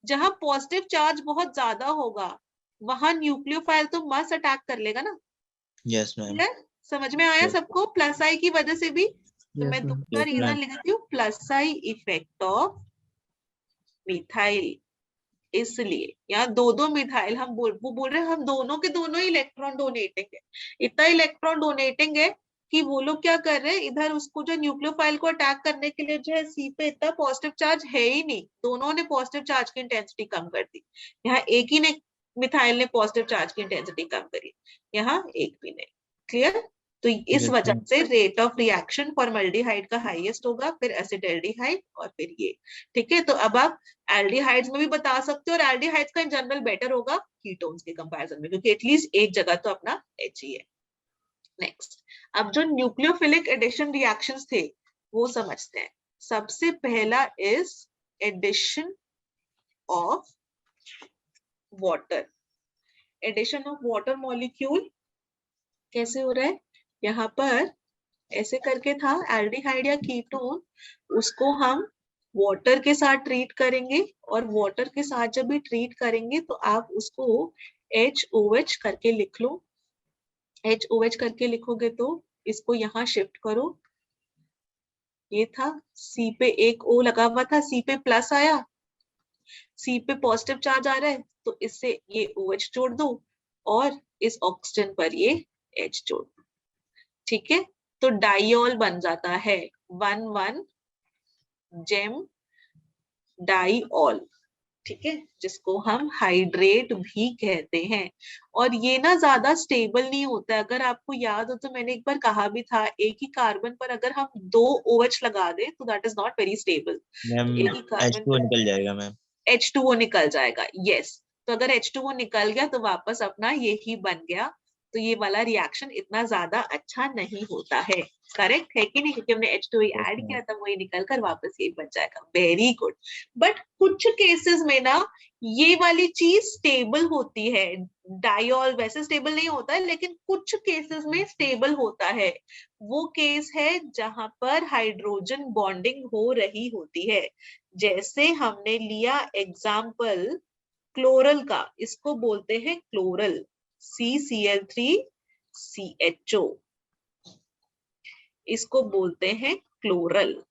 जहां पॉजिटिव चार्ज बहुत ज्यादा होगा वहां न्यूक्लियोफाइल तो मस्त अटैक कर लेगा ना। Yes ma'am. समझ में आया सबको, प्लस आई की वजह से भी। तो Yes, मैं ma'am. दूसरा Yes, रीजन ma'am. लिखती हूँ, plus I effect of methyl. इसलिए यहाँ दो दो मिथाइल, वो बोल रहे हैं हम दोनों के दोनों इलेक्ट्रॉन डोनेटिंग है, इतना इलेक्ट्रॉन डोनेटिंग है कि वो लोग क्या कर रहे हैं, इधर उसको जो न्यूक्लियोफाइल को अटैक करने के लिए जो है सी पे इतना पॉजिटिव चार्ज है ही नहीं, दोनों ने पॉजिटिव चार्ज की इंटेंसिटी कम कर दी। यहाँ एक ही ने, मिथाइल ने पॉजिटिव चार्ज की इंटेंसिटी कम करी, यहाँ एक भी नहीं। क्लियर? तो इस Yes, वजह ma'am. से रेट ऑफ रिएक्शन फॉर्मल्डिहाइड का हाईएस्ट होगा, फिर एसिटाल्डिहाइड और फिर ये। ठीक है, तो अब आप एल्डिहाइड्स में भी बता सकते हो, और एल्डिहाइड्स का इन जनरल बेटर होगा कीटोन्स के कंपैरिजन में, क्योंकि एटलीस्ट एक जगह तो अपना H ही है। नेक्स्ट, अब जो न्यूक्लियोफिलिक एडिशन रिएक्शंस थे वो समझते हैं। सबसे पहला is addition of water. Addition of water molecule कैसे हो रहा है, यहाँ पर ऐसे करके था, एल्डिहाइड या कीटोन, उसको हम वाटर के साथ ट्रीट करेंगे, और वाटर के साथ जब भी ट्रीट करेंगे तो आप उसको HOH करके लिख लो। HOH करके लिखोगे तो इसको यहाँ शिफ्ट करो, ये था C पे एक O लगा हुआ था, C पे प्लस आया, C पे पॉजिटिव चार्ज आ रहा है, तो इससे ये OH जोड़ दो, और इस ऑक्सीजन पर ये H जोड़ दो। ठीक है, तो डाइऑल बन जाता है 1,1 जेम डाइऑल। ठीक है, जिसको हम हाइड्रेट भी कहते हैं, और ये ना ज्यादा स्टेबल नहीं होता है। अगर आपको याद हो तो मैंने एक बार कहा भी था, एक ही कार्बन पर अगर हम 2 OH लगा दें तो that is not very stable. Ma'am एक ही कार्बन H2O निकल जाएगा मैम। H2O निकल जाएगा, यस। तो अगर H2O निकल गया तो वापस अपना ये ही बन गया, तो ये वाला रिएक्शन इतना ज्यादा अच्छा नहीं होता है। करेक्ट है कि नहीं, क्योंकि हमने H2O ऐड किया था, वही निकल कर वापस ये बच जाएगा। Very good. बट कुछ केसेस में ना ये वाली चीज स्टेबल होती है, डाइऑल वैसे स्टेबल नहीं होता है, लेकिन कुछ केसेस में स्टेबल होता है। वो केस है जहां पर हाइड्रोजन बॉन्डिंग हो रही होती है। जैसे हमने लिया एग्जाम्पल क्लोरल का, इसको बोलते हैं क्लोरल, CCl3CHO, इसको बोलते हैं क्लोरल।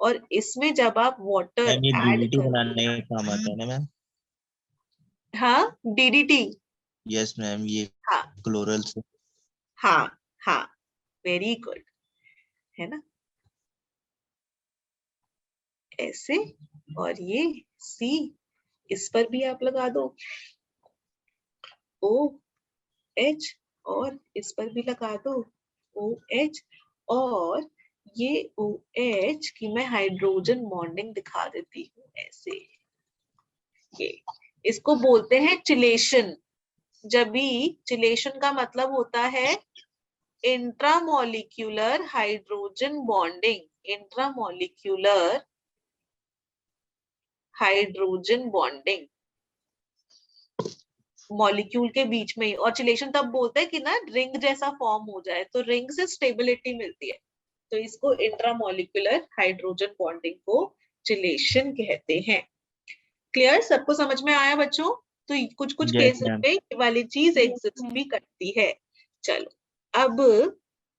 और इसमें जब आप वाटर मैम ये ऐड DDT करोगे, बनाने का काम आता है ना मैम। हाँ DDT, यस मैम, ये हाँ क्लोरल से। हाँ हाँ, वेरी गुड, है ना, ऐसे। और ये C, इस पर भी आप लगा दो OH, और इस पर भी लगा दो OH, और ये OH की मैं हाइड्रोजन बॉन्डिंग दिखा देती हूँ ऐसे। ये इसको बोलते हैं चिलेशन। जब भी चिलेशन का मतलब होता है intramolecular hydrogen bonding, intramolecular hydrogen bonding molecule के बीच में ही। और चिलेशन तब बोलते हैं कि ना रिंग जैसा फॉर्म हो जाए, तो रिंग से स्टेबिलिटी मिलती है, तो इसको इंट्रामोलिक्यूलर हाइड्रोजन बॉन्डिंग को चिलेशन कहते हैं। क्लियर, सबको समझ में आया बच्चों? तो कुछ कुछ यस केसेस मैम। में ये वाली चीज एग्जिस्ट भी करती है। चलो, अब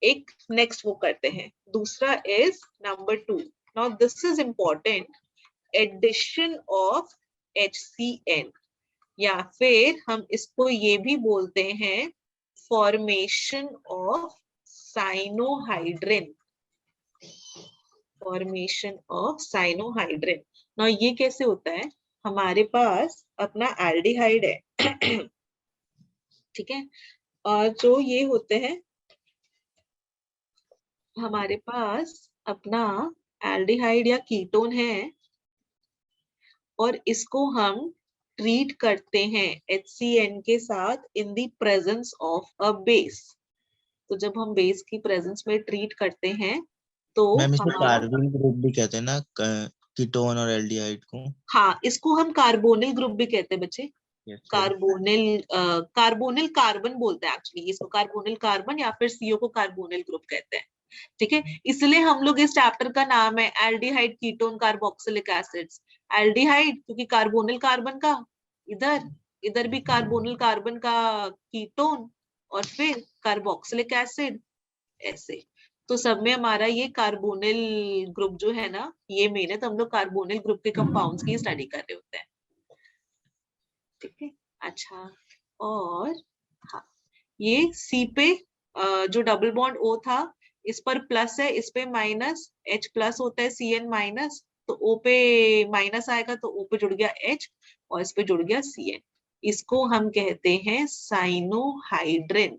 एक नेक्स्ट वो करते हैं। दूसरा is number 2। Now this is important, addition of HCN, या फिर हम इसको ये भी बोलते हैं formation of cyanohydrin. Formation of cyanohydrin. ना ये कैसे होता है, हमारे पास अपना एल्डिहाइड है ठीक है, और जो ये होते हैं हमारे पास अपना एल्डिहाइड या कीटोन है, और इसको हम ट्रीट करते हैं HCN के साथ in the presence of a base. तो जब हम बेस की प्रेजेंस में ट्रीट करते हैं तो मैम इसमें हमारा, कार्बोनिल ग्रुप भी कहते हैं ना, कीटोन और एल्डिहाइड को। हाँ इसको हम कार्बोनिल ग्रुप भी कहते हैं बच्चे। Yes, sir. कार्बोनिल कार्बन बोलते हैं एक्चुअली इसको, कार्बोनिल कार्बन या फिर CO को कार्बोनिल ग्रुप कहते हैं। ठीक है, इसलिए हम लोग इस चैप्टर का नाम है aldehyde ketone carboxylic acids. Aldehyde क्योंकि कार्बोनिल कार्बन का, इधर भी कार्बोनिल कार्बन का कीटोन, और फिर कार्बोक्सिलिक एसिड, ऐसे। तो सब में हमारा ये कार्बोनिल ग्रुप जो है ना ये मेन है, तो हम लोग कार्बोनिल ग्रुप के कंपाउंड्स की स्टडी कर रहे होते हैं। ठीक है, अच्छा, और हाँ ये C पे जो डबल बॉन्ड O था इस पर प्लस है, इस पे माइनस, H प्लस होता है CN माइनस, तो O पे माइनस आएगा तो O पे जुड़ गया H और इस पे जुड़ गया CN। इसको हम कहते हैं साइनोहाइड्रिन।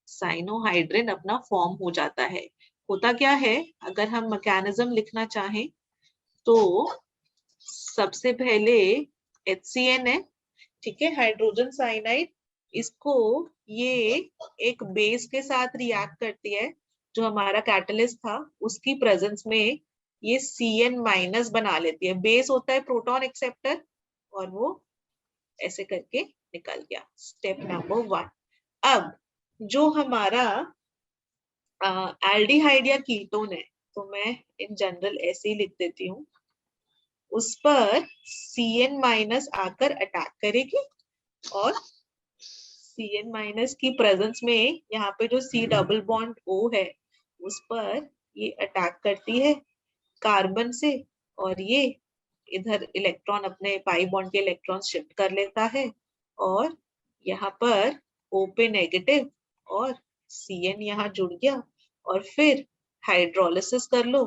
साइनोहाइड्रिन अपना फॉर्म हो जाता है। होता क्या है, अगर हम मैकेनिज्म लिखना चाहें तो सबसे पहले HCN है, ठीक है, हाइड्रोजन साइनाइड, इसको ये एक बेस के साथ रिएक्ट करती है, जो हमारा कैटलिस्ट था उसकी प्रेजेंस में ये CN माइनस बना लेती है। बेस होता है प्रोटॉन एक्सेप्टर, और वो ऐसे करके निकल गया, स्टेप नंबर 1। अब जो हमारा एल्डिहाइड या कीटोन है, तो मैं इन जनरल ऐसे ही लिख देती हूँ, उस पर CN माइनस आकर अटैक करेगी, और CN माइनस की प्रेजेंस में यहाँ पे जो C डबल बॉन्ड O है उस पर ये अटैक करती है कार्बन से, और ये इधर इलेक्ट्रॉन अपने पाई बॉन्ड के इलेक्ट्रॉन शिफ्ट कर लेता है, और यहाँ पर O पे नेगेटिव और CN यहाँ जुड़ गया, और फिर हाइड्रोलिसिस कर लो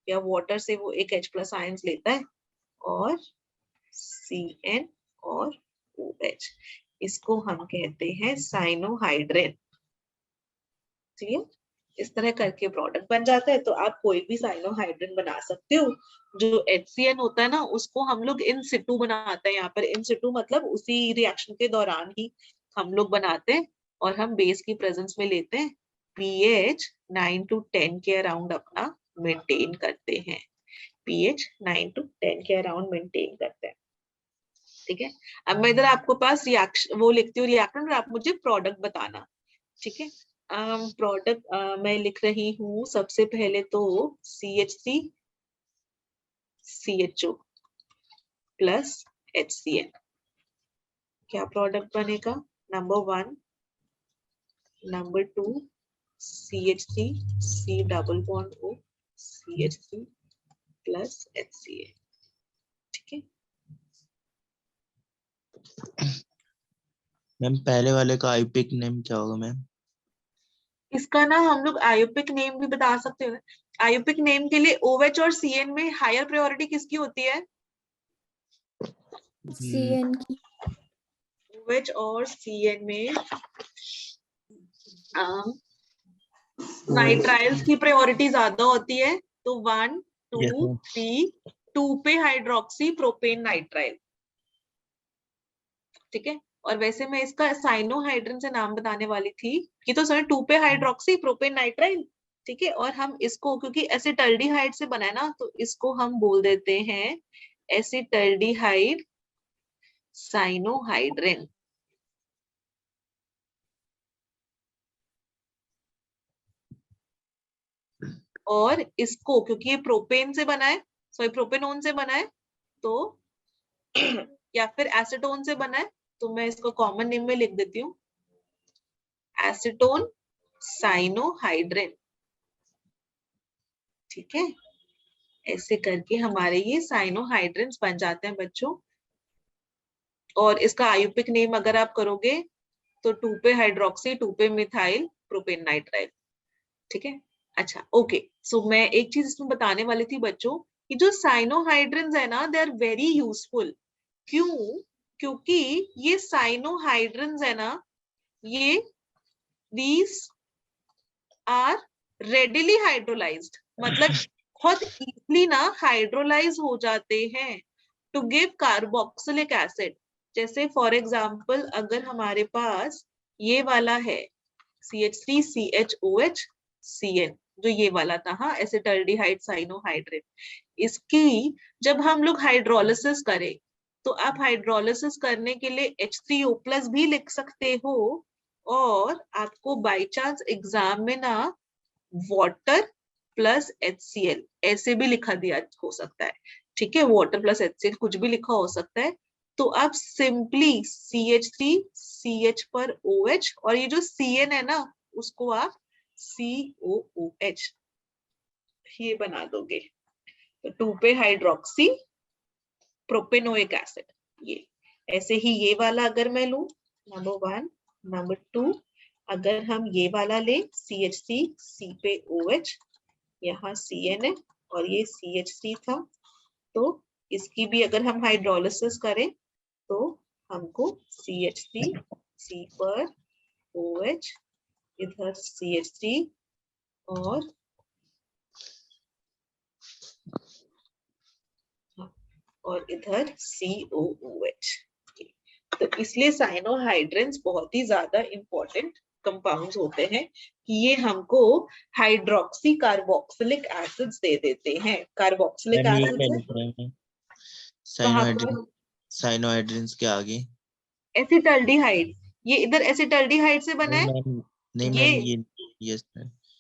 या वाटर से वो एक H प्लस आयंस लेता है, और CN और OH, इसको हम कहते हैं साइनोहाइड्रिन। क्लियर? इस तरह करके प्रोडक्ट बन जाता है। तो आप कोई भी साइनोहाइड्रिन बना सकते हो। जो HCN होता है ना उसको हम लोग इन सिटू बनाते हैं। यहाँ पर इन सिटू मतलब उसी रिएक्शन के दौरान ही हम लोग बनाते हैं, और हम बेस की प्रेजेंस में लेते हैं, pH 9 to 10 के अराउंड अपना मेंटेन करते हैं। pH 9 to 10 के अराउंड मेंटेन करते हैं। ठीक है, अब मैं इधर आपको पास रिएक्शन वो लिखती हूँ रिएक्टेंट, और आप मुझे प्रोडक्ट बताना। ठीक है, प्रोडक्ट मैं लिख रही हूँ सबसे पहले तो CH3 CHO प्लस HCN। क्या प्रोडक्ट बनेगा, number 1, number 2 CH3 C double bond O CH3 plus HCN। ठीक है, मैम पहले वाले का आईपिक नेम क्या होगा मैम? इसका ना हम लोग आयोपिक नेम भी बता सकते हैं। आयोपिक नेम के लिए OH और CN में हायर प्रायोरिटी किसकी होती है? CN की। OH और CN में नाइट्राइल्स की प्रायोरिटी ज्यादा होती है, तो 1 2 Yes, ma'am. 3 2 पे हाइड्रोक्सी प्रोपेन नाइट्राइल। ठीक है, और वैसे मैं इसका साइनोहाइड्रिन से नाम बताने वाली थी कि तो सर 2 पे हाइड्रोक्सी प्रोपेन नाइट्राइल। ठीक है, और हम इसको क्योंकि एसिटल्डिहाइड से बना है ना, तो इसको हम बोल देते हैं एसिटल्डिहाइड साइनोहाइड्रिन। और इसको क्योंकि ये प्रोपेन से बना है, सॉरी प्रोपेनोन से बना है, तो या फिर एसीटोन से बना है, तो मैं इसको कॉमन नेम में लिख देती हूँ एसीटोन साइनोहाइड्रिन। ठीक है, ऐसे करके हमारे ये साइनोहाइड्रिन्स बन जाते हैं बच्चों। और इसका आयुपिक नेम अगर आप करोगे तो 2 पे हाइड्रोक्सी 2 पे मिथाइल प्रोपेन नाइट्राइल। ठीक है, अच्छा ओके। सो मैं एक चीज इसमें बताने वाली थी बच्चों कि जो साइनोहाइड्रिन्स है ना, दे आर वेरी यूजफुल। क्यों? क्योंकि ये साइनोहाइड्रिन्स है ना, ये these are readily hydrolyzed, मतलब बहुत इजीली ना हाइड्रोलाइज हो जाते हैं टू गिव कार्बोक्सिलिक एसिड। जैसे फॉर एग्जांपल अगर हमारे पास ये वाला है CH3CHOH CN, जो ये वाला था, हाँ, एसिटाल्डिहाइड साइनोहाइड्रिन, इसकी जब हम लोग हाइड्रोलिसिस करें तो आप हाइड्रोलिसिस करने के लिए H3O+ भी लिख सकते हो, और आपको बाय चांस एग्जाम में ना वाटर प्लस HCl ऐसे भी लिखा दिया हो सकता है। ठीक है, वाटर प्लस HCl कुछ भी लिखा हो सकता है, तो आप सिंपली CH3CH पर OH और ये जो CN है ना उसको आप COOH ये बना दोगे, तो 2 पे हाइड्रोक्सी प्रोपेनोइक एसिड। ये ऐसे ही ये वाला अगर मैं लूं, नंबर 1, नंबर 2, अगर हम ये वाला ले CH3 C पे OH, यहाँ CN है और ये CH3 था, तो इसकी भी अगर हम हाइड्रोलिसिस करें तो हमको CH3 C पर OH, इधर CH3 और इधर COOH। तो इसलिए साइनोहाइड्रिन्स बहुत ही ज्यादा इंपॉर्टेंट कंपाउंड्स होते हैं कि ये हमको हाइड्रोक्सी कार्बोक्सिलिक एसिड्स दे देते हैं। कार्बोक्सिलिक मैम ये क्या एसिड्स लिख रहे हैं कहाँ? साइनोहाइड्रिन्स के आगे? एसिटाल्डिहाइड, ये इधर एसिटाल्डिहाइड से बना है। नहीं ये मैम ये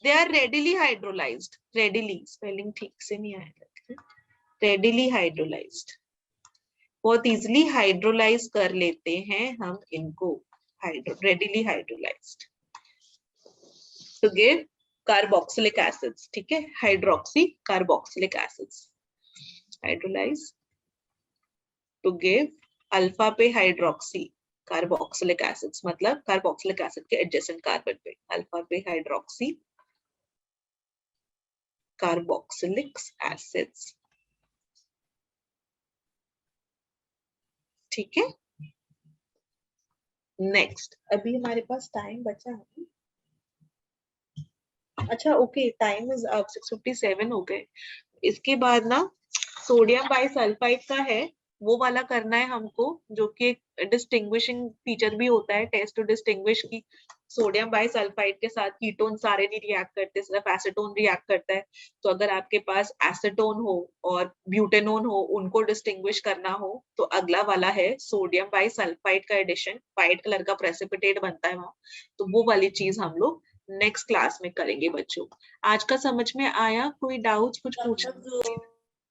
they are readily hydrolysed, readily spelling ठीक से नहीं आया, रेडिली हाइड्रोलाइज्ड, बहुत इजिली हाइड्रोलाइज कर लेते हैं हम इनको, readily hydrolysed to give carboxylic acids. ठीक है, hydroxy carboxylic acids hydrolyse to give alpha पे हाइड्रोक्सी कार्बोक्सिलिक एसिड्स, मतलब कार्बोक्सिलिक एसिड के एडजेसेंट कार्बन पे अल्फा पे हाइड्रोक्सी कार्बोक्सिलिक एसिड्स। ठीक है, नेक्स्ट अभी हमारे पास टाइम बचा है। अच्छा ओके, टाइम इज अब 6:57 हो गए। इसके बाद ना सोडियम बाइसल्फाइड का है, वो वाला करना है हमको, जो कि एक डिस्टिंग्विशिंग फीचर भी होता है, टेस्ट टू डिस्टिंग्विश की सोडियम बाइसल्फाइड के साथ कीटोन सारे नहीं रिएक्ट करते, सिर्फ एसीटोन रिएक्ट करता है। तो अगर आपके पास एसीटोन हो और ब्यूटेनोन हो, उनको डिस्टिंग्विश करना हो, तो अगला वाला है सोडियम बाइसल्फाइड का एडिशन, व्हाइट कलर का प्रेसिपिटेट बनता है वहां, तो वो वाली चीज हम लोग नेक्स्ट क्लास में करेंगे बच्चों। आज का समझ में आया? कोई डाउट्स कुछ पूछना?